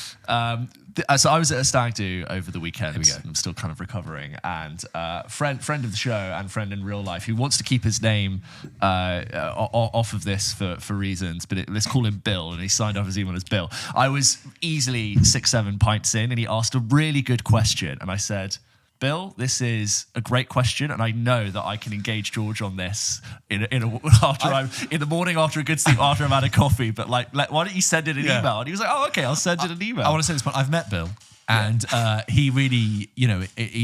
So I was at a stag do over the weekend. Here we go. I'm still kind of recovering, and friend of the show and friend in real life who wants to keep his name off of this for reasons, but let's call him Bill, and he signed off his email as Bill. I was easily 6-7 pints in, and he asked a really good question, and I said, Bill, this is a great question, and I know that I can engage George on this in the morning after a good sleep, after I've had a coffee. But why don't you send it an email? And he was like, "Oh, okay, I'll send it an email." I want to say this, but I've met Bill, and he really,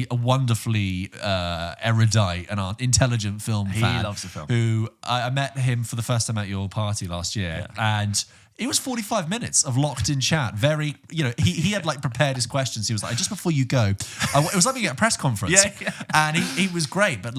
a wonderfully erudite and intelligent film fan. He loves the film. Who I met him for the first time at your party last year, and it was 45 minutes of locked in chat. Very, he had like prepared his questions. He was like, just before you go, it was like being at a press conference. And he was great, but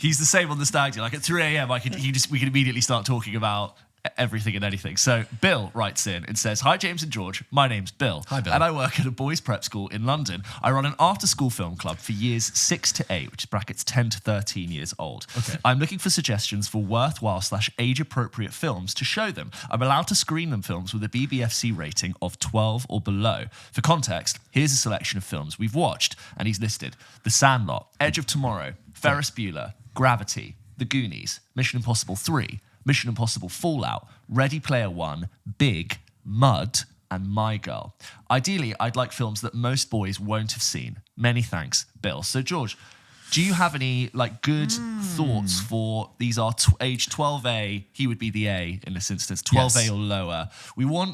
he's the same on the stag do. Like at 3 a.m, we could immediately start talking about everything and anything. So Bill writes in and says, "Hi James and George, my name's Bill. Hi Bill. And I work at a boys prep school in London. I run an after-school film club for years 6 to 8, which is brackets 10 to 13 years old. Okay. I'm looking for suggestions for worthwhile / age-appropriate films to show them. I'm allowed to screen them films with a BBFC rating of 12 or below. For context, here's a selection of films we've watched," and he's listed The Sandlot, Edge of Tomorrow, Ferris Bueller, Gravity, The Goonies, Mission Impossible 3, Mission Impossible Fallout, Ready Player One, Big, Mud, and My Girl. Ideally, I'd like films that most boys won't have seen. Many thanks, Bill. So, George, do you have any like good thoughts for these are age 12A? He would be the A in this instance, 12A or lower.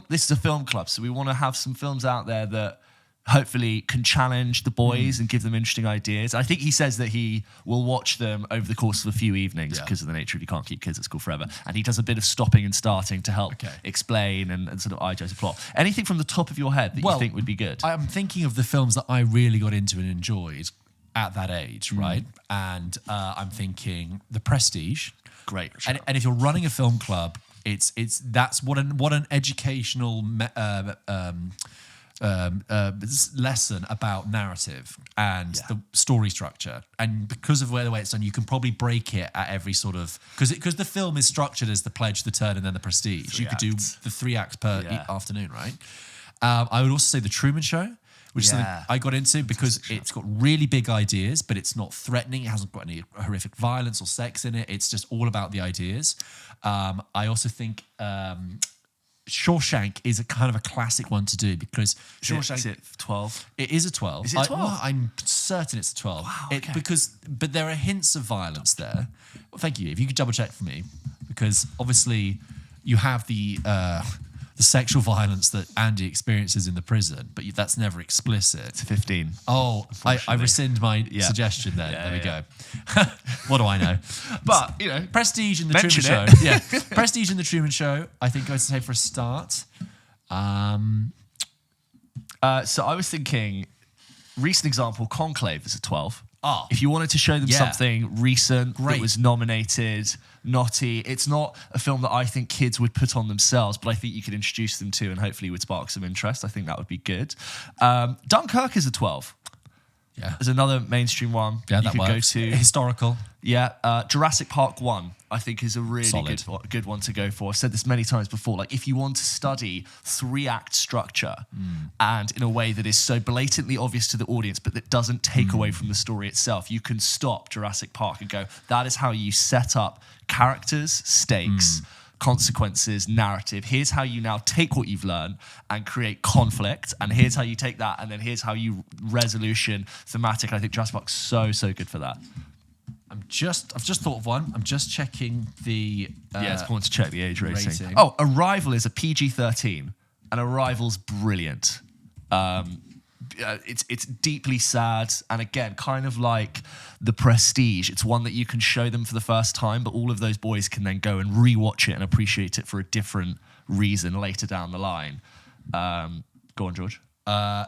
This is a film club, so we want to have some films out there that hopefully can challenge the boys and give them interesting ideas. I think he says that he will watch them over the course of a few evenings because of the nature of you can't keep kids at school forever. And he does a bit of stopping and starting to help explain and sort of ideate a plot. Anything from the top of your head that you think would be good? I'm thinking of the films that I really got into and enjoyed at that age, right? And I'm thinking The Prestige. Great. And if you're running a film club, that's what an educational lesson about narrative and the story structure. And because of the way it's done, you can probably break it at every sort of because the film is structured as The Pledge, The Turn, and then The Prestige. You could do the 3 acts per afternoon, right? I would also say The Truman Show, which is something I got into because it's got really big ideas, but it's not threatening. It hasn't got any horrific violence or sex in it. It's just all about the ideas. I also think Shawshank is a kind of a classic one to do because Shawshank... Is it 12? It is a 12. Is it 12? I'm certain it's a 12. Wow, okay. But there are hints of violence there. Well, thank you. If you could double check for me, because obviously you have the sexual violence that Andy experiences in the prison, but that's never explicit. It's 15. Oh, I rescind my suggestion then. There we go. What do I know? But, you know, Prestige and The Truman Show. Yeah, Prestige and The Truman Show, I think I would say for a start. So I was thinking, recent example, Conclave is a 12. Oh. If you wanted to show them something recent that was nominated, naughty, it's not a film that I think kids would put on themselves, but I think you could introduce them to and hopefully would spark some interest. I think that would be good. Dunkirk is a 12. Yeah. There's another mainstream one that you could works. go to. Historical. Yeah. Jurassic Park 1, I think, is a really good one to go for. I've said this many times before. Like, if you want to study 3-act structure and in a way that is so blatantly obvious to the audience, but that doesn't take away from the story itself, you can stop Jurassic Park and go, that is how you set up characters, stakes, consequences, narrative. Here's how you now take what you've learned and create conflict, and here's how you take that, and then here's how you resolution thematic. I think Jurassic Park's so good for that. I've just thought of one. I'm just checking the it's important to check the age rating. rating. Oh, Arrival is a PG-13, and Arrival's brilliant. It's deeply sad, and again, kind of like The Prestige. It's one that you can show them for the first time, but all of those boys can then go and rewatch it and appreciate it for a different reason later down the line. Go on, George.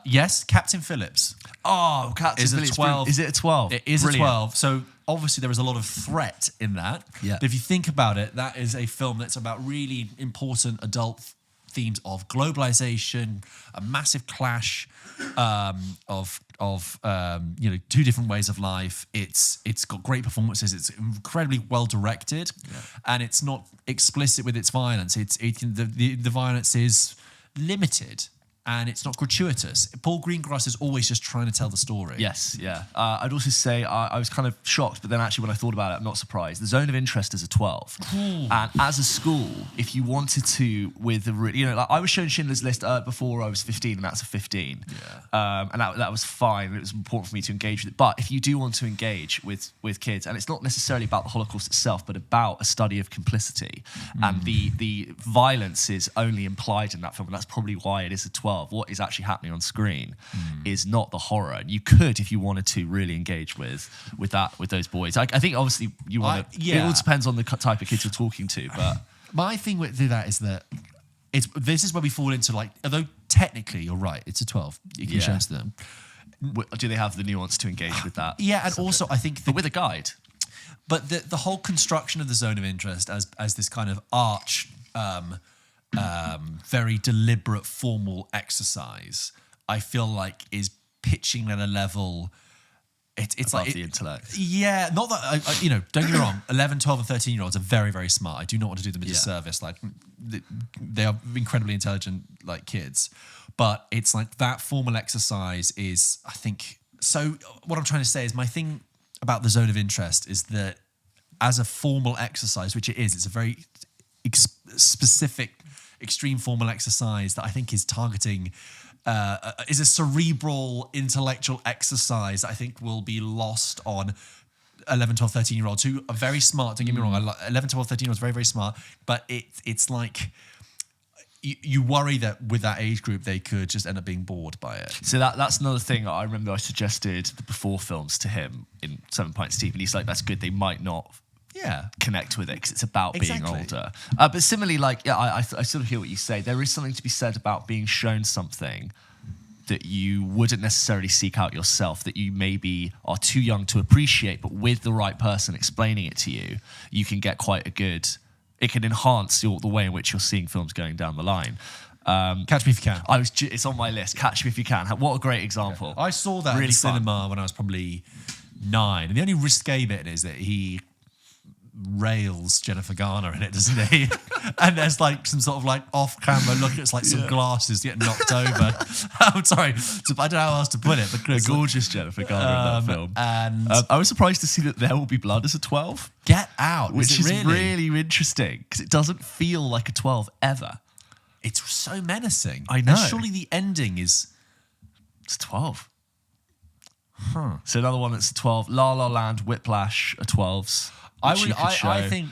Yes, Captain Phillips. Oh, Captain Phillips. 12. Is it a 12? It is Brilliant. a 12. So obviously there is a lot of threat in that. Yeah. But if you think about it, that is a film that's about really important adult themes of globalization, a massive clash of two different ways of life. It's got great performances. It's incredibly well directed, and it's not explicit with its violence. The violence is limited. And it's not gratuitous. Paul Greengrass is always just trying to tell the story. Yes, yeah. I'd also say I was kind of shocked, but then actually when I thought about it, I'm not surprised. The Zone of Interest is a 12. And as a school, if you wanted to, I was shown Schindler's List before I was 15, and that's a 15. Yeah. And that was fine. It was important for me to engage with it. But if you do want to engage with kids, and it's not necessarily about the Holocaust itself, but about a study of complicity, and the violence is only implied in that film, and that's probably why it is a 12. What is actually happening on screen is not the horror. And you could, if you wanted to, really engage with those boys. I think obviously you want to. It all depends on the type of kids you're talking to. But my thing with that is that this is where we fall into, like, although technically you're right, it's a 12. You can show it to them. Do they have the nuance to engage with that? Yeah, and also I think but with a guide. But the whole construction of the Zone of Interest as this kind of arch. Very deliberate, formal exercise, I feel like is pitching at a level. It's above like the intellect. Yeah, not that don't get me wrong. 11, 12, and 13-year-olds are very, very smart. I do not want to do them a disservice. Like, they are incredibly intelligent, like, kids. But it's like that formal exercise is, I think. So what I'm trying to say is, my thing about the Zone of Interest is that as a formal exercise, which it is, it's a very specific, extreme formal exercise that I think is targeting, is a cerebral, intellectual exercise that I think will be lost on 11, 12, 13-year-olds who are very smart. Don't get me wrong. 11, 12, 13-year-olds very, very smart. But it's like you worry that with that age group, they could just end up being bored by it. So that's another thing. I remember I suggested the before films to him in 7 Pints Deep, and he's like, that's good. They might not connect with it because it's about being older. But similarly, like, I sort of hear what you say. There is something to be said about being shown something that you wouldn't necessarily seek out yourself, that you maybe are too young to appreciate, but with the right person explaining it to you, you can get quite a good... It can enhance the way in which you're seeing films going down the line. Catch Me If You Can. It's on my list. Catch Me If You Can. What a great example. I saw that in the cinema when I was probably 9. And the only risque bit is that he rails Jennifer Garner in it, doesn't he? And there's like some sort of like off-camera look. It's like some glasses getting knocked over. I'm sorry, I don't know how else to put it. But gorgeous Jennifer Garner in that film. And I was surprised to see that There Will Be Blood as a 12. Get Out, which is really interesting because it doesn't feel like a 12 ever. It's so menacing. I know. And surely the ending is... It's 12. Huh. So another one that's a 12. La La Land, Whiplash are 12s. I think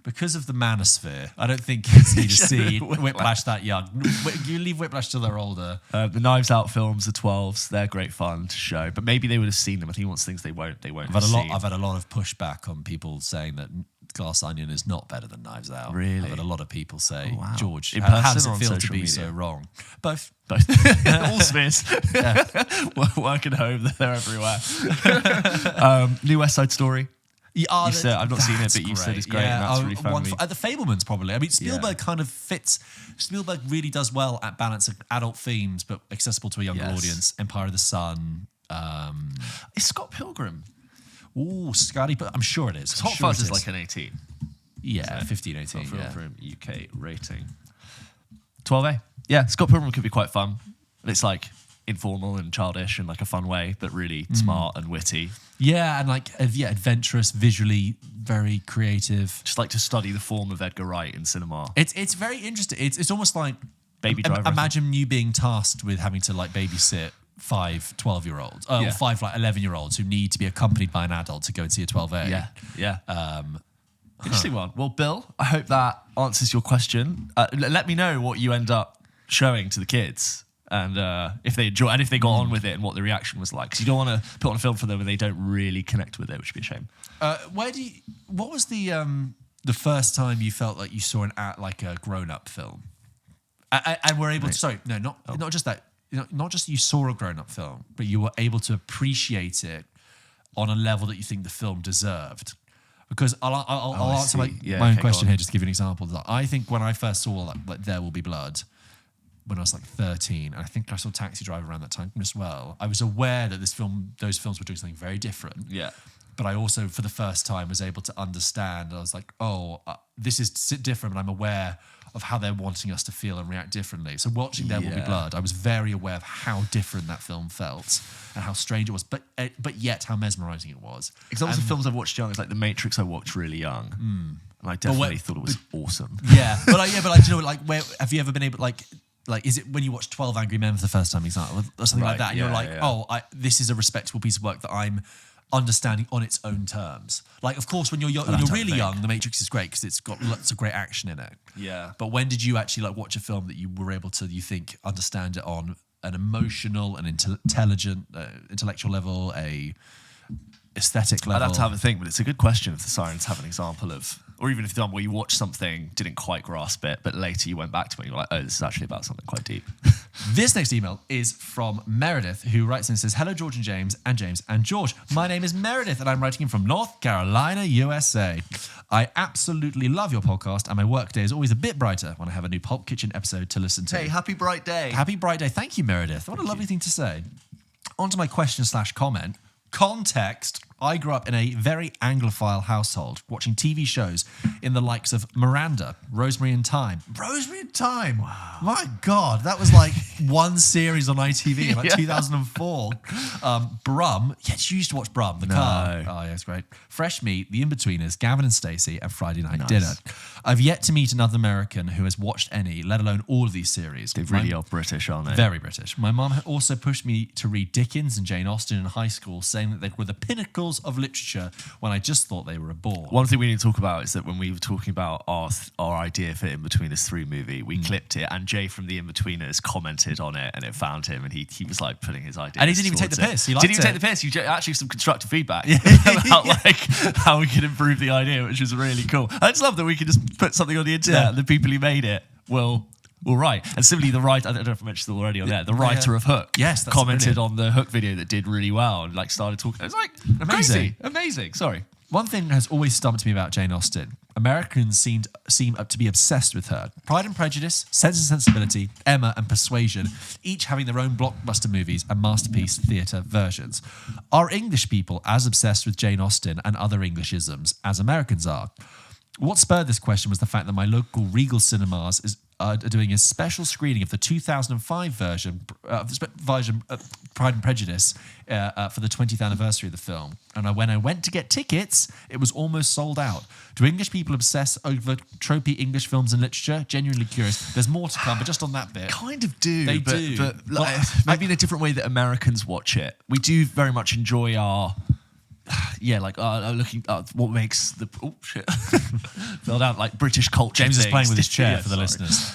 because of the manosphere, I don't think kids need to see Whiplash that young. You leave Whiplash till they're older. The Knives Out films are 12s. They're great fun to show, but maybe they would have seen them. I think once things they won't I've had a lot of pushback on people saying that Glass Onion is not better than Knives Out. Really? I've had a lot of people say, George, in how does person it or feel on to be social media? so wrong? Both. All spheres. Work at home, they're everywhere. New West Side Story. Yeah, I've not seen it, but you said it's great. Yeah, and that's really fun. The Fablemans, probably. I mean, Spielberg kind of fits. Spielberg really does well at balancing adult themes, but accessible to a younger audience. Empire of the Sun. Is Scott Pilgrim? Ooh, Scotty, but I'm sure it is. Hot Fuzz is like an 18. Yeah, 15, 18. Scott Pilgrim UK rating 12A. Yeah, Scott Pilgrim could be quite fun. It's like informal and childish in like a fun way, but really smart and witty. Yeah, and like adventurous, visually very creative. Just like to study the form of Edgar Wright in cinema. It's very interesting. It's almost like Baby Driver. Imagine you being tasked with having to like babysit 5 12-year-olds or 5 like 11-year-olds who need to be accompanied by an adult to go and see a 12A. Yeah. Interesting one. Well, Bill, I hope that answers your question. Let me know what you end up showing to the kids. And if they enjoy, and if they got on with it, and what the reaction was like, because you don't want to put on a film for them and they don't really connect with it, which would be a shame. What was the first time you felt like you saw like a grown-up film, and were able to? Sorry, no, not just that. Not just you saw a grown-up film, but you were able to appreciate it on a level that you think the film deserved. Because I'll answer my own question here, just to give you an example. I think when I first saw like There Will Be Blood, when I was like 13, and I think I saw Taxi Driver around that time as well, I was aware that those films were doing something very different. Yeah. But I also, for the first time, was able to understand. I was like, this is different, but I'm aware of how they're wanting us to feel and react differently. So watching There Will Be Blood, I was very aware of how different that film felt and how strange it was, but yet how mesmerising it was. Examples of films I've watched young is like The Matrix I watched really young. And I definitely thought it was awesome. Yeah, but you know, like, where have you ever been able, like, is it when you watch 12 Angry Men for the first time, example, or something like that, and you're like, this is a respectable piece of work that I'm understanding on its own terms. Like, of course, when you're really young, The Matrix is great because it's got lots of great action in it. Yeah. But when did you actually like watch a film that you were able to, you think, understand it on an emotional and intelligent, intellectual level, a aesthetic level? I'd have to have a think, but it's a good question if the Sirens have an example of, or even if the one where you watched something, didn't quite grasp it, but later you went back to it and you're like, oh, this is actually about something quite deep. This next email is from Meredith, who writes in and says, hello, George and James and George. My name is Meredith and I'm writing in from North Carolina, USA. I absolutely love your podcast and my work day is always a bit brighter when I have a new Pulp Kitchen episode to listen to. Hey, happy bright day. Happy bright day. Thank you, Meredith. What a lovely thing to say. On to my question/comment. Context. I grew up in a very Anglophile household, watching TV shows in the likes of Miranda, Rosemary and Thyme. Rosemary and Thyme! Wow. My God, that was like one series on ITV in like 2004. Brum. Yes, you used to watch Brum, the car. Oh, yeah, it's great. Fresh Meat, The In-Betweeners, Gavin and Stacey, and Friday Night Dinner. I've yet to meet another American who has watched any, let alone all of these series. They really are British, aren't they? Very British. My mum also pushed me to read Dickens and Jane Austen in high school, saying that they were the pinnacles of literature when I just thought they were a bore. One thing we need to talk about is that when we were talking about our idea for In-Betweeners 3 movie, we clipped it, and Jay from the In-Betweeners commented on it, and it found him, and he was like putting his idea. And he didn't even take the piss. He liked didn't even take the piss. You actually some constructive feedback about like how we could improve the idea, which was really cool. I just love that we could just put something on the internet, and the people who made it will write. And similarly, the writer, I don't know if I mentioned it already on there, the writer of Hook commented on the Hook video that did really well and like started talking. It was like amazing. Sorry. One thing has always stumped me about Jane Austen. Americans seem to be obsessed with her. Pride and Prejudice, Sense and Sensibility, Emma and Persuasion, each having their own blockbuster movies and masterpiece theatre versions. Are English people as obsessed with Jane Austen and other Englishisms as Americans are? What spurred this question was the fact that my local Regal cinemas are doing a special screening of the 2005 version Pride and Prejudice for the 20th anniversary of the film. And when I went to get tickets, it was almost sold out. Do English people obsess over tropey English films and literature? Genuinely curious. There's more to come, but just on that bit. Kind of do. They do. But like, maybe in a different way that Americans watch it. We do very much enjoy our... looking at what makes the fell down like British culture. James things. is playing with his chair for the listeners.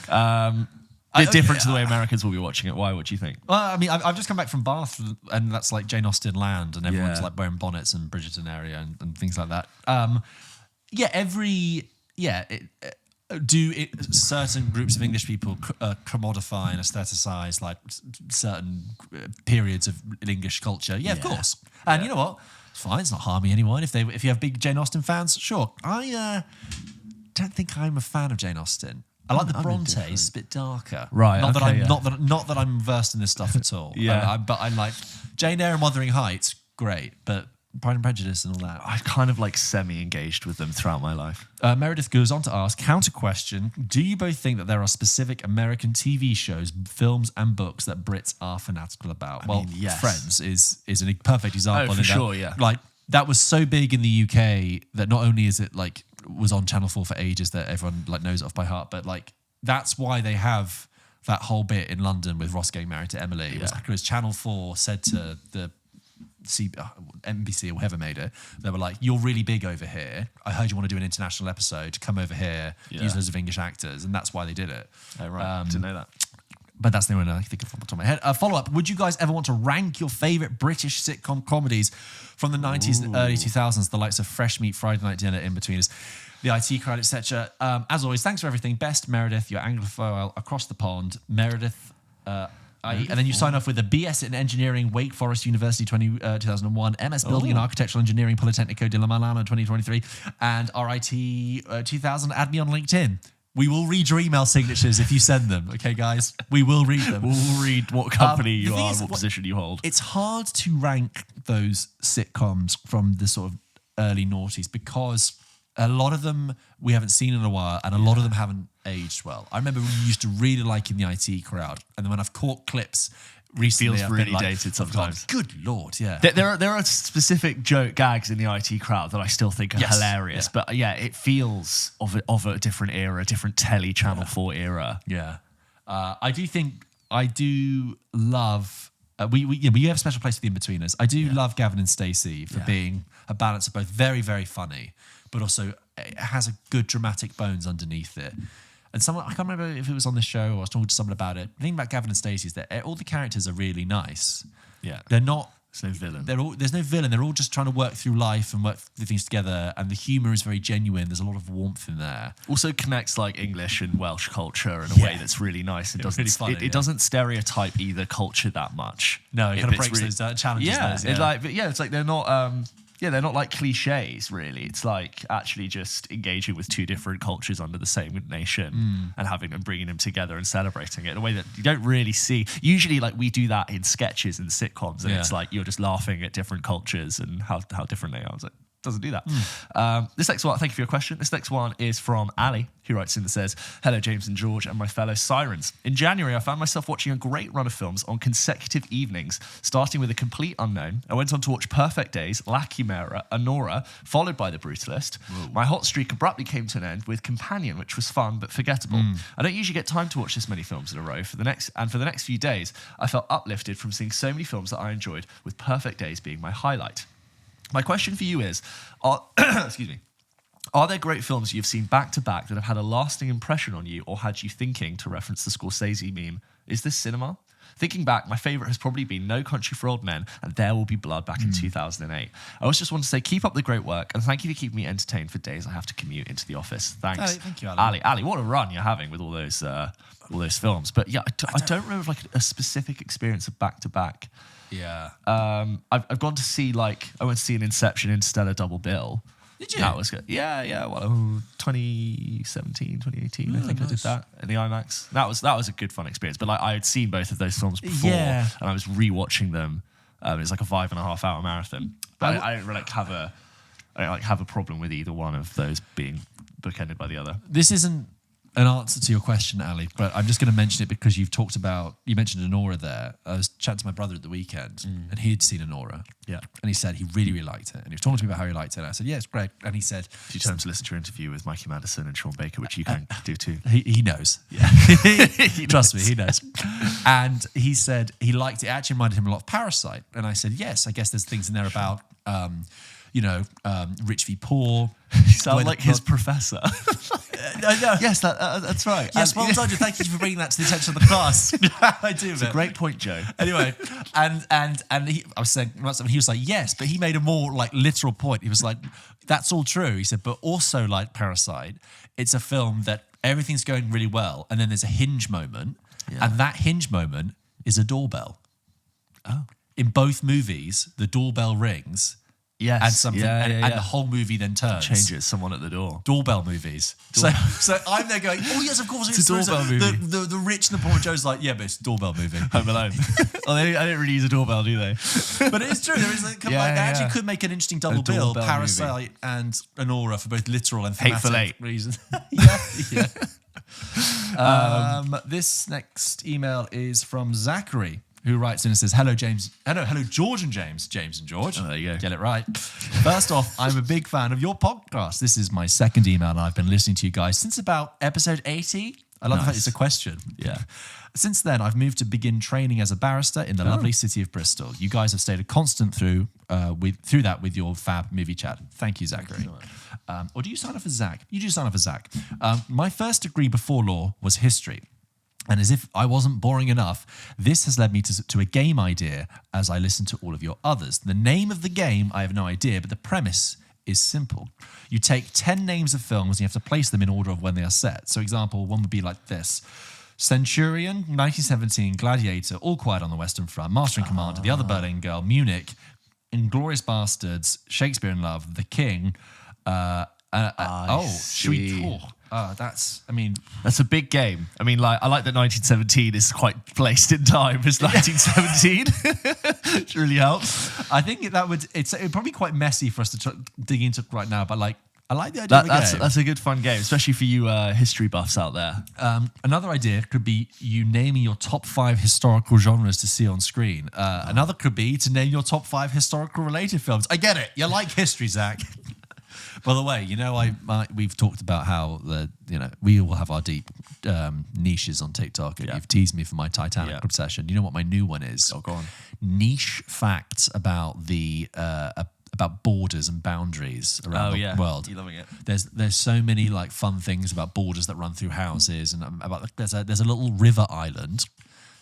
Different to the way Americans will be watching it. Why? What do you think? Well, I mean, I've just come back from Bath, and that's like Jane Austen land, and everyone's like wearing bonnets and Bridgerton area and things like that. Certain groups of English people commodify and aestheticize like certain periods of English culture? Yeah, of course. And you know what? It's fine. It's not harming anyone. If you have big Jane Austen fans, sure. I don't think I'm a fan of Jane Austen. I like the Brontes. It's a bit darker. Right. Not that I'm versed in this stuff at all. But I'm like Jane Eyre and Wuthering Heights. Great, but Pride and Prejudice and all that. I kind of like semi-engaged with them throughout my life. Meredith goes on to ask, counter question, do you both think that there are specific American TV shows, films and books that Brits are fanatical about? Yes. Friends is a perfect example. Oh, for sure, yeah. Like, that was so big in the UK that not only is it like, was on Channel 4 for ages that everyone like knows it off by heart, but like, that's why they have that whole bit in London with Ross getting married to Emily. It was because Channel 4 said to the NBC or whoever made it, they were like, you're really big over here. I heard you want to do an international episode. Come over here, use loads of English actors. And that's why they did it. Oh, right. Didn't know that. But that's the only one I think of off the top of my head. Follow-up, would you guys ever want to rank your favourite British sitcom comedies from the 90s and early 2000s, the likes of Fresh Meat, Friday Night Dinner, In-Betweeners, The IT Crowd, etc.? As always, thanks for everything. Best, Meredith, your Anglophile across the pond. Meredith... and then you sign off with a BS in Engineering, Wake Forest University 2001, MS Building and Architectural Engineering, Politecnico di Milano 2023, and RIT 2000. Add me on LinkedIn. We will read your email signatures if you send them. Okay, guys? We will read them. We'll read what company you are, what position you hold. It's hard to rank those sitcoms from the sort of early noughties because a lot of them we haven't seen in a while, and a lot of them haven't aged well. I remember we used to really like in the IT Crowd, and then when I've caught clips recently, feels really dated sometimes. Good Lord, yeah. There are specific joke gags in the IT Crowd that I still think are hilarious, but it feels of a different era, different telly Channel 4 era. Yeah, I do love. We have a special place for the In-Betweeners. I do love Gavin and Stacey for being a balance of both very, very funny, but also it has a good dramatic bones underneath it. And someone, I can't remember if it was on the show or I was talking to someone about it. The thing about Gavin and Stacey is that all the characters are really nice. Yeah. They're not... There's no villain. There's no villain. They're all just trying to work through life and work through things together. And the humour is very genuine. There's a lot of warmth in there. Also connects like English and Welsh culture in a way that's really nice. It doesn't stereotype either culture that much. No, it kind of breaks those challenges. Yeah, it's like they're not... Yeah, they're not like cliches, really. It's like actually just engaging with two different cultures under the same nation and having them, bringing them together and celebrating it in a way that you don't really see. Usually, like we do that in sketches and sitcoms, and it's like you're just laughing at different cultures and how different they are. It's like, doesn't do that. This next one, thank you for your question. This next one is from Ali, who writes in and says, "Hello, James and George and my fellow sirens. In January, I found myself watching a great run of films on consecutive evenings, starting with A Complete Unknown. I went on to watch Perfect Days, La Chimera, Anora, followed by The Brutalist. Whoa. My hot streak abruptly came to an end with Companion, which was fun but forgettable. I don't usually get time to watch this many films in a row. For the next few days, I felt uplifted from seeing so many films that I enjoyed, with Perfect Days being my highlight. My question for you is, excuse me, are there great films you've seen back to back that have had a lasting impression on you or had you thinking, to reference the Scorsese meme, is this cinema? Thinking back, my favourite has probably been No Country for Old Men and There Will Be Blood back in 2008. I also just want to say, keep up the great work and thank you for keeping me entertained for days I have to commute into the office. Thanks." Thank you, Ali. Ali, what a run you're having with all those films. But yeah, I don't remember like a specific experience of back to back. Yeah. I've gone to see, like, I went to see an Inception Interstellar double bill. Did you? That was good. Yeah. Well, 2017, 2018, I think I did that in the IMAX. That was a good fun experience. But like I had seen both of those films before, and I was rewatching them. It was like a 5.5 hour marathon. But I don't really have a problem with either one of those being bookended by the other. This isn't an answer to your question, Ali, but I'm just going to mention it because you mentioned Anora there. I was chatting to my brother at the weekend and he'd seen Anora. Yeah. And he said he really, really liked it. And he was talking to me about how he liked it. And I said, yeah, it's great. And he said... Did you tell him to listen to your interview with Mikey Madison and Sean Baker, which you can do too? He knows. Yeah. Trust me, he knows. And he said he liked it. It actually reminded him a lot of Parasite. And I said, yes, I guess there's things in there about... rich v poor. You sound like his professor. No. Yes, that's right. Yes, well done. Thank you for bringing that to the attention of the class. I do. It's a great point, Joe. Anyway, and I was saying, he was like, yes, but he made a more like literal point. He was like, that's all true. He said, but also like Parasite, it's a film that everything's going really well, and then there's a hinge moment, and that hinge moment is a doorbell. Oh. In both movies, the doorbell rings. Yes. And something, and the whole movie then turns. Changes. Someone at the door. Doorbell movies. So I'm there going, oh yes, of course, it's a doorbell movie. The rich and the poor. Joe's like, yeah, but it's a doorbell movie. Home Alone. I don't really use a doorbell, do they? But it is true. There is they actually could make an interesting double bill. Parasite movie. And Anora for both literal and thematic reasons. This next email is from Zachary, who writes in and says, hello, James. Hello, George and James. James and George. Oh, there you go. Get it right. First off, I'm a big fan of your podcast. This is my second email, and I've been listening to you guys since about episode 80. I love the fact it's a question. Yeah. Since then, I've moved to begin training as a barrister in the lovely city of Bristol. You guys have stayed a constant through that with your fab movie chat. Thank you, Zachary. Or do you sign up for Zach? You do sign up for Zach. My first degree before law was history. And as if I wasn't boring enough, this has led me to a game idea as I listen to all of your others. The name of the game, I have no idea, but the premise is simple. You take 10 names of films and you have to place them in order of when they are set. So example, one would be like this. Centurion, 1917, Gladiator, All Quiet on the Western Front, Master and Commander, The Other Berlin Girl, Munich, Inglourious Bastards, Shakespeare in Love, The King. Should we talk? That's a big game. I mean, like, I like that 1917 is quite placed in time as 1917. Which really helps. I think it's probably quite messy for us to dig into right now, but like, I like the idea of a game. That's a good fun game, especially for you history buffs out there. Another idea could be you naming your top 5 historical genres to see on screen. Another could be to name your top 5 historical related films. I get it. You like history, Zach. By the way, we've talked about how we all have our deep niches on TikTok. And you've teased me for my Titanic obsession. You know what my new one is? Oh, go on. Niche facts about about borders and boundaries around the world. You're loving it. There's so many like fun things about borders that run through houses, and about there's a little river island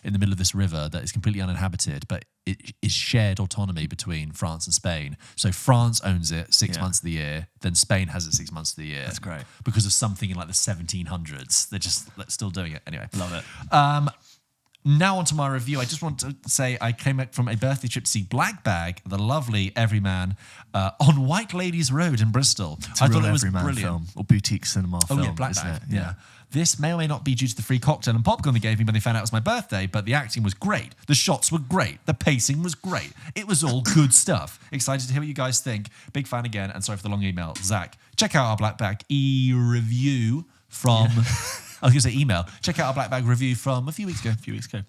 in the middle of this river that is completely uninhabited, but it is shared autonomy between France and Spain. So France owns it 6 months of the year, then Spain has it 6 months of the year. That's great. Because of something in like the 1700s. They're still doing it. Anyway. Love it. Now onto my review. I just want to say I came back from a birthday trip to see Black Bag, the lovely Everyman, on White Ladies Road in Bristol. I thought it was brilliant. Film, or boutique cinema film. Oh yeah, Black Bag. It? Yeah. This may or may not be due to the free cocktail and popcorn they gave me when they found out it was my birthday, but the acting was great. The shots were great. The pacing was great. It was all good stuff. Excited to hear what you guys think. Big fan again, and sorry for the long email. Zach, check out our Black Bag review from... I was going to say email. Check out our Black Bag review from a few weeks ago.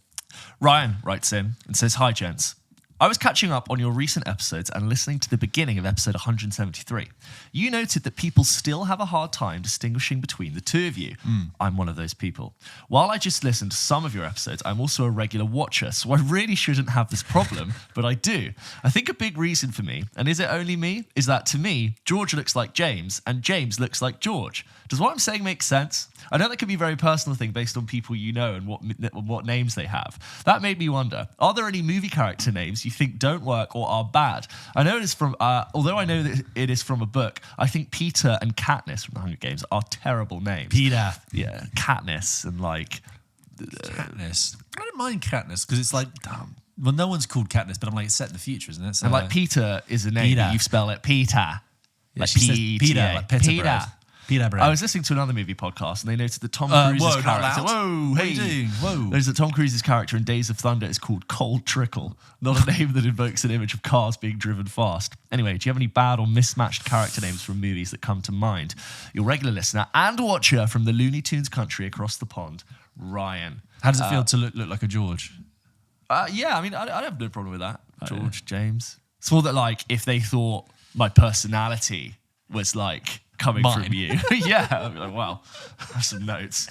Ryan writes in and says, "Hi, gents. I was catching up on your recent episodes and listening to the beginning of episode 173. You noted that people still have a hard time distinguishing between the two of you. I'm one of those people. While I just listened to some of your episodes, I'm also a regular watcher, so I really shouldn't have this problem, but I do. I think a big reason for me, and is it only me, is that to me, George looks like James and James looks like George. Does what I'm saying make sense? I know that can be a very personal thing based on people you know and what names they have. That made me wonder, are there any movie character names you think don't work or are bad? I know it is from, although I know that it is from a book, I think Peter and Katniss from The Hunger Games are terrible names. Peter. Yeah, Katniss and like... Katniss. I don't mind Katniss because it's like... Well, no one's called Katniss, but I'm like, it's set in the future, isn't it? So, and like Peter is a name, but you spell it Peter. Yeah, like Peter, like Peter. Bread. Peter bread. I was listening to another movie podcast and they noted that Tom Cruise's character... Whoa, hey. What are you doing? Whoa. There's that Tom Cruise's character in Days of Thunder is called Cold Trickle, not a name that invokes an image of cars being driven fast. Anyway, do you have any bad or mismatched character names from movies that come to mind? Your regular listener and watcher from the Looney Tunes country across the pond, Ryan. How does it feel to look like a George? Yeah, I mean, I have no problem with that. George, James. It's more that, like, if they thought my personality was, like, coming from you. Yeah, I'd be like, wow, I have some notes.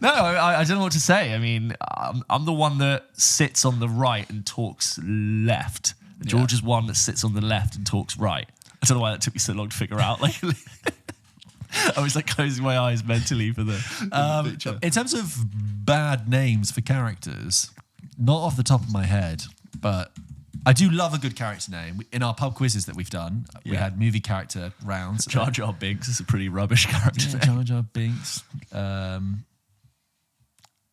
No, I don't know what to say. I mean, I'm the one that sits on the right and talks left. George is one that sits on the left and talks right. I don't know why that took me so long to figure out. Like, I was like closing my eyes mentally for the picture. In terms of bad names for characters, not off the top of my head, but I do love a good character name. In our pub quizzes that we've done, we had movie character rounds. Jar Jar Binks is a pretty rubbish character name. Jar Jar Binks.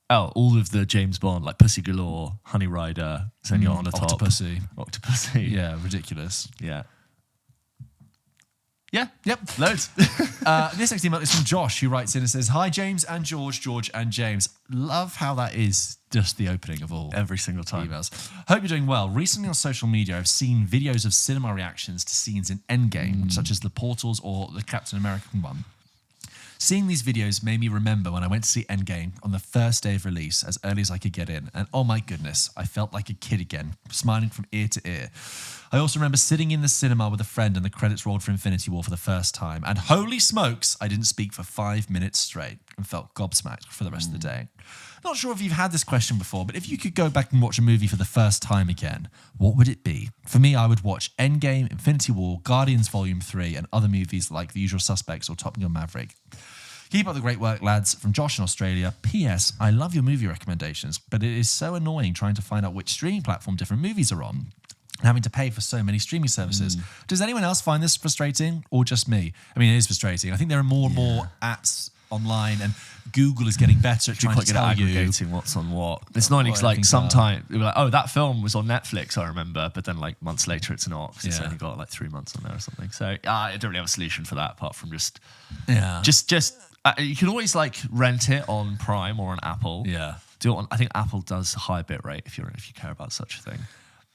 All of the James Bond, like Pussy Galore, Honey Rider, Senor on the Top. Octopussy. Yeah, ridiculous. Yeah. Yeah, yep, loads. This next email is from Josh, who writes in and says, "Hi, James and George and James. Love how that is just the opening of all every single time emails. Hope you're doing well. Recently on social media, I've seen videos of cinema reactions to scenes in Endgame, such as the Portals or the Captain American one. Seeing these videos made me remember when I went to see Endgame on the first day of release, as early as I could get in. And oh my goodness, I felt like a kid again, smiling from ear to ear. I also remember sitting in the cinema with a friend and the credits rolled for Infinity War for the first time. And holy smokes, I didn't speak for 5 minutes straight and felt gobsmacked for the rest of the day. Not sure if you've had this question before, but if you could go back and watch a movie for the first time again, what would it be? For me, I would watch Endgame, Infinity War, Guardians Volume 3, and other movies like The Usual Suspects or Top Gun Maverick. Keep up the great work, lads. From Josh in Australia. P.S. I love your movie recommendations, but it is so annoying trying to find out which streaming platform different movies are on and having to pay for so many streaming services. Does anyone else find this frustrating or just me? I mean, it is frustrating. I think there are more and more apps online, and Google is getting better at trying to tell you aggregating what's on what. It's not like sometimes we're like, oh, that film was on Netflix, I remember, but then like months later it's not because it's only got like 3 months on there or something. So I don't really have a solution for that apart from just you can always like rent it on Prime or on Apple. Yeah, I think Apple does a high bit rate if you care about such a thing.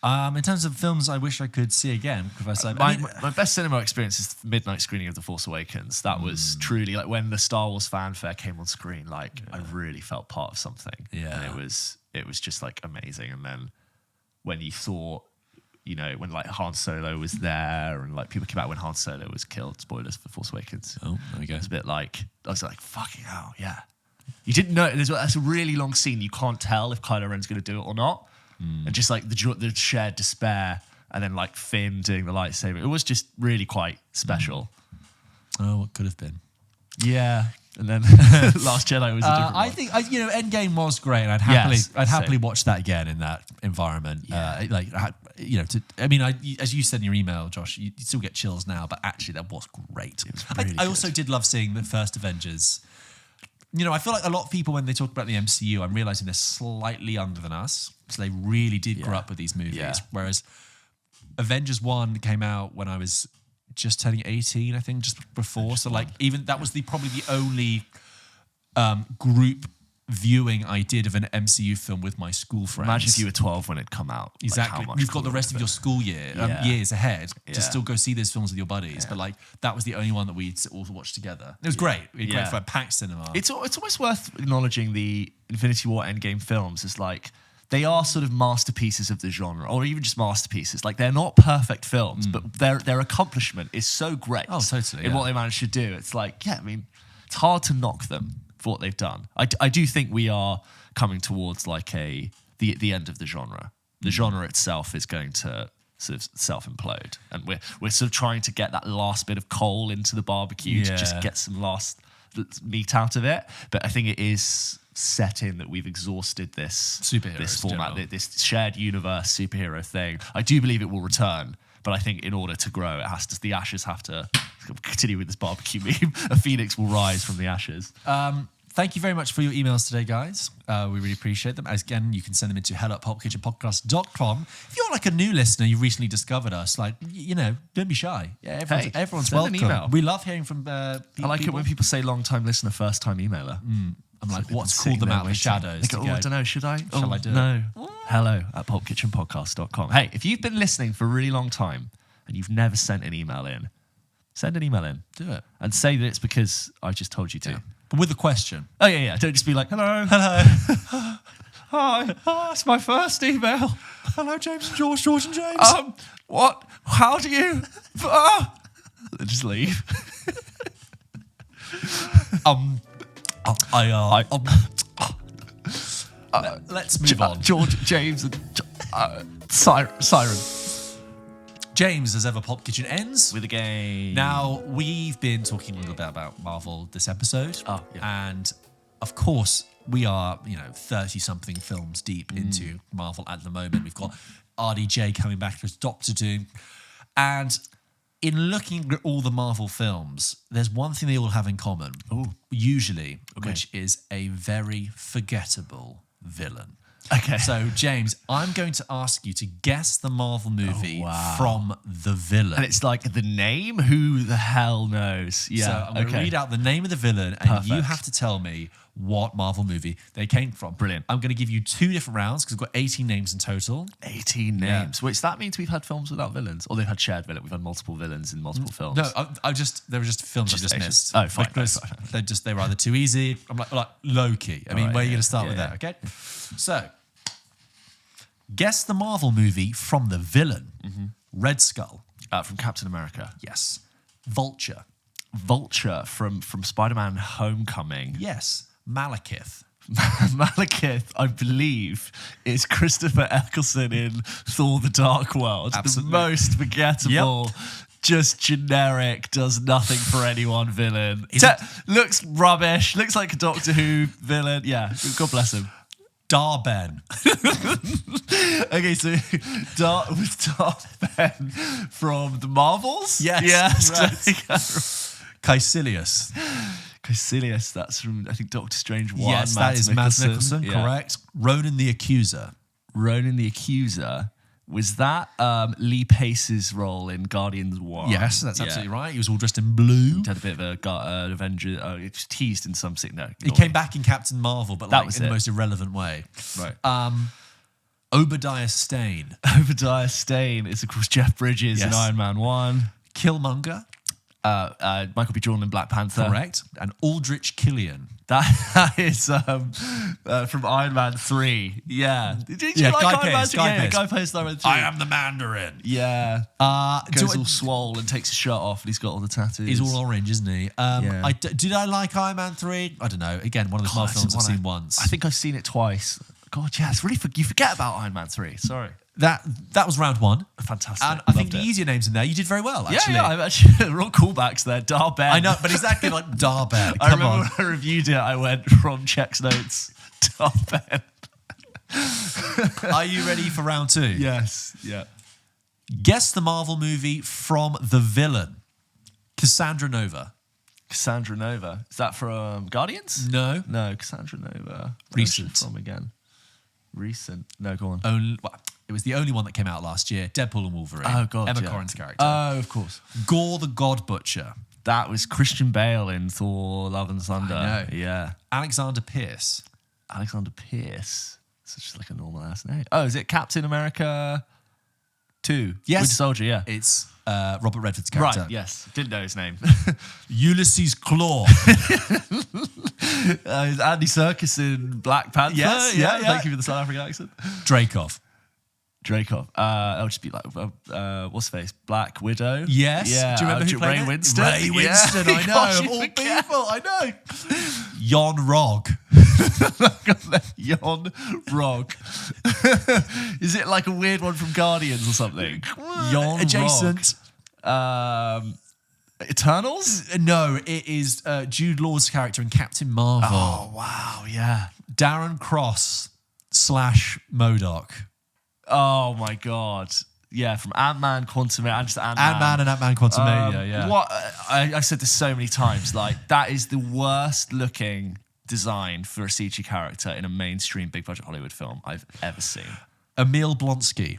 In terms of films I wish I could see again, my best cinema experience is the midnight screening of The Force Awakens. That was truly like when the Star Wars fanfare came on screen, like I really felt part of something. Yeah. And it was just like amazing. And then when you thought, when like Han Solo was there and like people came out when Han Solo was killed, spoilers for Force Awakens. Oh, there we go. It's a bit like, I was like, fucking hell, yeah. You didn't know, that's a really long scene. You can't tell if Kylo Ren's going to do it or not. And just like the shared despair and then like Finn doing the lightsaber. It was just really quite special. Oh, what could have been. Yeah. And then Last Jedi was a different one. I think, Endgame was great, and I'd happily watch that again in that environment. Yeah. As you said in your email, Josh, you still get chills now, but actually that was great. It was really I also did love seeing the first Avengers. I feel like a lot of people, when they talk about the MCU, I'm realizing they're slightly younger than us. So they really did grow up with these movies. Yeah. Whereas Avengers 1 came out when I was just turning 18, I think, just before. So like even that was probably the only group viewing I did of an MCU film with my school friends. Imagine if you were 12 when it come out. Exactly. Like, how much You've got the rest of your school years ahead to still go see those films with your buddies. But like that was the only one that we'd all watch together. It was great. We had great for a packed cinema. It's almost worth acknowledging the Infinity War Endgame films as like, they are sort of masterpieces of the genre, or even just masterpieces. Like, they're not perfect films, but their accomplishment is so great. Oh, totally. In what they managed to do. It's like, I mean, it's hard to knock them for what they've done. I do think we are coming towards like the end of the genre. The genre itself is going to sort of self-implode, and we're sort of trying to get that last bit of coal into the barbecue to just get some last meat out of it. But I think it is set in that we've exhausted this format, this shared universe superhero thing. I do believe it will return, but I think in order to grow, the ashes have to continue with this barbecue meme. A phoenix will rise from the ashes. Thank you very much for your emails today, guys. We really appreciate them. As again, you can send them into hello@pulpkitchenpodcast.com. If you're like a new listener, you've recently discovered us, like, don't be shy. Yeah, everyone's welcome. An email. We love hearing from people. I like it when people say long-time listener, first-time emailer. I'm like, what's called them out of the shadows? They go, I don't know, should I? Shall I do it? hello@pulpkitchenpodcast.com. Hey, if you've been listening for a really long time and you've never sent an email in, send an email in. Do it. And say that it's because I just told you to. Yeah. But with a question. Oh, yeah. Don't just be like, hello. Hi. It's my first email. Hello, James and George and James. What? How do you... Just leave. Let's move on. George, James, and Siren. James, as ever, Pulp Kitchen ends with a game. Now, we've been talking a little bit about Marvel this episode. Oh, yeah. And, of course, we are, 30-something films deep into Marvel at the moment. We've got RDJ coming back as Doctor Doom. And in looking at all the Marvel films, there's one thing they all have in common, usually, which is a very forgettable villain. Okay. So, James, I'm going to ask you to guess the Marvel movie from the villain. And it's like the name? Who the hell knows? Yeah. So I'm going to read out the name of the villain, and you have to tell me what Marvel movie they came from. Brilliant. I'm going to give you 2 different rounds because we've got 18 names in total. 18 names. Which that means we've had films without villains, or they've had shared villain. We've had multiple villains in multiple films. No, they were just films I just missed. Oh, fine. They were either too easy. I'm like low key. I mean, where are you going to start with that? Okay. So, guess the Marvel movie from the villain. Red Skull. From Captain America. Yes. Vulture. Vulture from Spider-Man Homecoming. Yes. Malekith. Malekith, I believe, is Christopher Eccleston in Thor: The Dark World. Absolutely. The most forgettable, just generic, does nothing for anyone villain. Looks rubbish, looks like a Doctor Who villain. Yeah, God bless him. Darben. Okay, so was Darben from the Marvels? Yes. Right. Caecilius, that's from, I think, Doctor Strange 1. Yes, that is Mads Mikkelsen, correct. Ronan the Accuser. Ronan the Accuser. Was that Lee Pace's role in Guardians 1? Yes, that's absolutely right. He was all dressed in blue. He had a bit of an Avenger. It was teased in some... No, he came back in Captain Marvel, but like in the most irrelevant way. Right. Obadiah Stane. Obadiah Stane is, of course, Jeff Bridges in Iron Man 1. Killmonger. Michael B. Jordan in Black Panther. Correct. And Aldrich Killian. That is from Iron Man 3. Yeah. Did you like Iron Man 3? Guy Pearce, Iron Man 3. I am the Mandarin. Yeah. Goes all swole and takes his shirt off and he's got all the tattoos. He's all orange, isn't he? Did I like Iron Man 3? I don't know. Again, one of those Marvel films I've seen once. I think I've seen it twice. God, yeah, it's really... You forget about Iron Man 3. Sorry. That was round 1. Fantastic. And I think the easier names in there, you did very well, actually. Yeah, I'm actually... We're all callbacks there. Darben. I know, but exactly like Darben. I remember when I reviewed it, I went from Check's Notes, Darben. Are you ready for round 2? Yes. Yeah. Guess the Marvel movie from the villain. Cassandra Nova. Cassandra Nova. Is that from Guardians? No. Cassandra Nova. Recent. From again. Recent. No, go on. It was the only one that came out last year. Deadpool and Wolverine. Oh, God. Emma yeah. Corrin's character. Oh, of course. Gore the God Butcher. That was Christian Bale in Thor: Love and Thunder. I know. Yeah. Alexander Pierce. Alexander Pierce. It's just like a normal ass name. Oh, is it Captain America 2? Yes. Winter Soldier, yeah. It's Robert Redford's character. Right, yes. Didn't know his name. Ulysses Claw. Andy Serkis in Black Panther. Yes, yeah. Thank you for the South African accent. Dreykov. I'll just be like, what's the face? Black Widow? Yes. Yeah. Do you remember who played Ray it? Winston? Ray Winston, I know. Gosh, Of you all forget. people, I know. Jon Rog. Jon Rog. Is it like a weird one from Guardians or something? Jon Adjacent. Rog. Eternals? No, it is Jude Law's character in Captain Marvel. Oh, wow, yeah. Darren Cross / MODOK. Oh, my God. Yeah, from Ant-Man, Quantumania, and just Ant-Man. Ant-Man and Ant-Man Quantumania, yeah. What I said this so many times, like, that is the worst looking design for a CG character in a mainstream big budget Hollywood film I've ever seen. Emil Blonsky.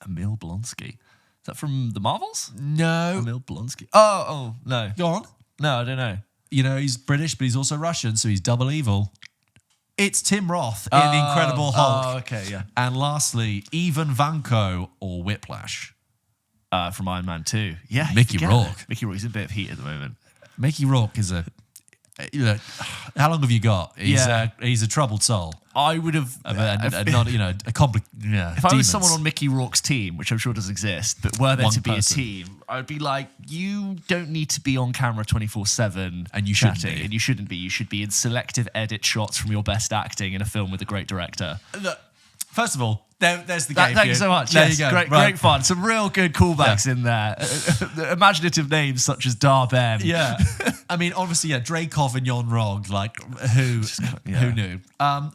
Emil Blonsky. Is that from the Marvels? No. Emil Blonsky. Oh, no. Go on. No, I don't know. You know, he's British, but he's also Russian, so he's double evil. It's Tim Roth in The Incredible Hulk. Oh, okay, yeah. And lastly, Ivan Vanko or Whiplash. From Iron Man 2. Yeah. Mickey Rourke. Mickey Rourke's in a bit of heat at the moment. Mickey Rourke is a... how long have you got? He's a troubled soul. I would have... not, you know, a complex... Yeah, if I was someone on Mickey Rourke's team, which I'm sure doesn't exist, but were there One to be person. a team, I would be like, you don't need to be on camera 24/7 And you shouldn't chatting, be. and you shouldn't be. You should be in selective edit shots from your best acting in a film with a great director. Look, first of all, there's the game. Thank you so much. There Yes, you go. Great fun. Some real good callbacks in there. Imaginative names such as Dar-Ben. Yeah. I mean, obviously, yeah, Dreykov and Jon Rog, like, who knew? And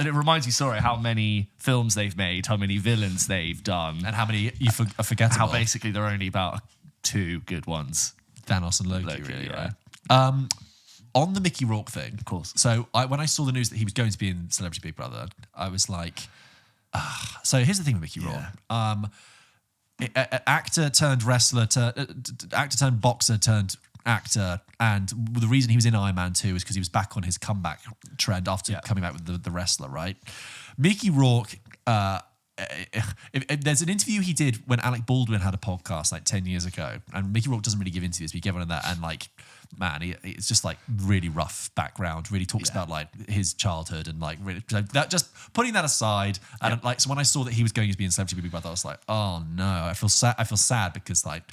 it reminds you, sorry, how many films they've made, how many villains they've done, And how many you are forgettable? how basically there are only about 2 good ones. Thanos and Loki, Loki, really, yeah. right? On the Mickey Rourke thing, Of course. So when I saw the news that he was going to be in Celebrity Big Brother, I was like, So here's the thing with Mickey Rourke. Actor turned wrestler, actor turned boxer turned actor, and the reason he was in Iron Man 2 is because he was back on his comeback trend after coming back with the wrestler, right? Mickey Rourke, if there's an interview he did when Alec Baldwin had a podcast like 10 years ago, and Mickey Rourke doesn't really give interviews, but he gave one of that, and like, man, it's just like really rough background, really talks about like his childhood and like really, that, just putting that aside, and like, so when I saw that he was going to be in Celebrity Big Brother, I was like, oh no, I feel sad because like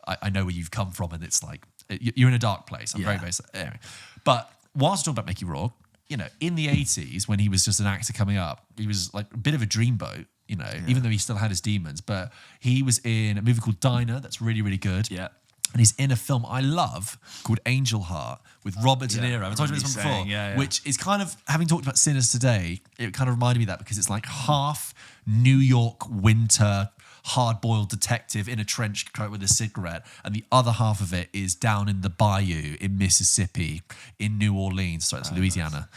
I know where you've come from, and it's like you're in a dark place. I'm very sad. Anyway. But whilst talking about Mickey Rourke, you know, in the 80s when he was just an actor coming up, he was like a bit of a dreamboat, you know, even though he still had his demons. But he was in a movie called Diner that's really, really good. Yeah. And he's in a film I love called Angel Heart with Robert De Niro. I've talked about this one before, which is kind of, having talked about Sinners today, it kind of reminded me of that because it's like half New York winter, hard-boiled detective in a trench coat with a cigarette, and the other half of it is down in the bayou in Mississippi, in New Orleans. Sorry, that's Louisiana.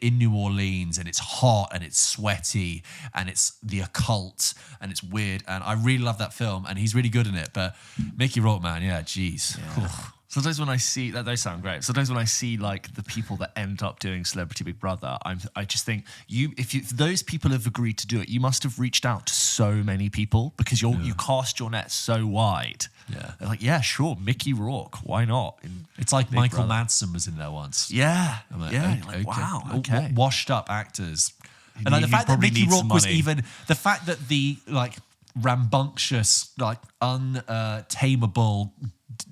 In New Orleans, and it's hot and it's sweaty and it's the occult and it's weird. And I really love that film, and he's really good in it. But Mickey Rourke, man, yeah, jeez. Yeah. Sometimes when I see that, those sound great. Sometimes when I see like the people that end up doing Celebrity Big Brother, I just think if those people have agreed to do it, you must have reached out to so many people because you cast your net so wide. Yeah, they're like, yeah, sure, Mickey Rourke, why not? It's like Big Michael Madsen was in there once. Yeah, like, yeah. Okay, like, wow, okay, washed up actors, and like, the fact that Mickey Rourke was even the fact that the like rambunctious, like untamable,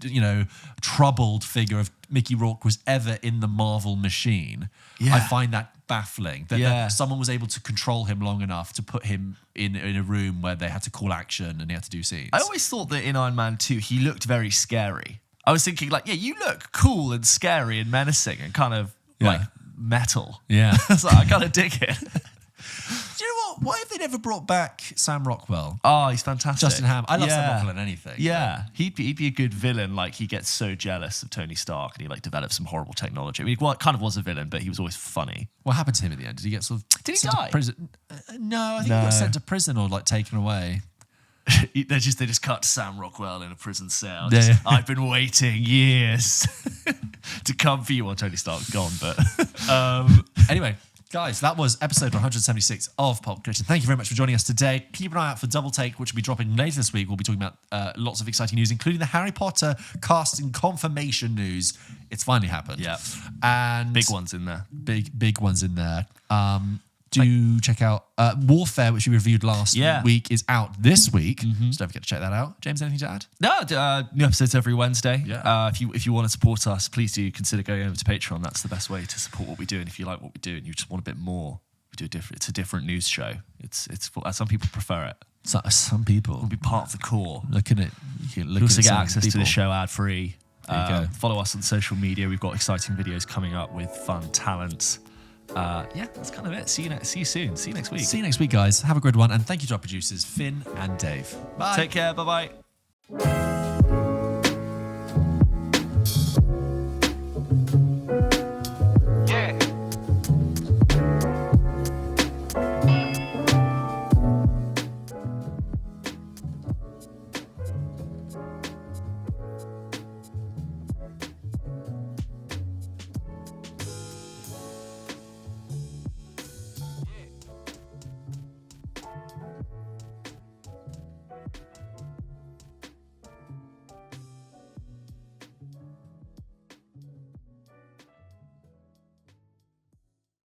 you know, troubled figure of Mickey Rourke was ever in the Marvel machine. I find that baffling that someone was able to control him long enough to put him in a room where they had to call action and they had to do scenes. I always thought that in Iron Man 2 he looked very scary. I was thinking like, yeah, you look cool and scary and menacing and kind of like metal. Yeah. So I kind of dig it. Do you know What if they never brought back Sam Rockwell? Oh, he's fantastic. Justin Ham. I love Sam Rockwell in anything. Yeah, he'd be a good villain. Like, he gets so jealous of Tony Stark and he like develops some horrible technology. I mean, he kind of was a villain, but he was always funny. What happened to him at the end? Did he get sort of... Did he sent die? to prison? No, I think he got sent to prison or like taken away. they just cut Sam Rockwell in a prison cell. Yeah. I've been waiting years to come for you. Well, Tony Stark's gone, but Anyway, guys, that was episode 176 of Pulp Kitchen. Thank you very much for joining us today. Keep an eye out for Double Take, which will be dropping later this week. We'll be talking about lots of exciting news, including the Harry Potter casting confirmation news. It's finally happened. Yeah, and big ones in there. Big ones in there. Check out Warfare, which we reviewed last week, is out this week. So don't forget to check that out. James, anything to add? No, new episodes every Wednesday. Yeah. If you want to support us, please do consider going over to Patreon. That's the best way to support what we do. And if you like what we do and you just want a bit more, it's a different news show. It's some people prefer it. Some people will be part of the core. Look at it. You also get access to the show ad free. There you go. Follow us on social media. We've got exciting videos coming up with fun talent. That's kind of it. See you soon. See you next week. See you next week, guys. Have a good one. And thank you to our producers, Finn and Dave. Bye. Take care. Bye-bye.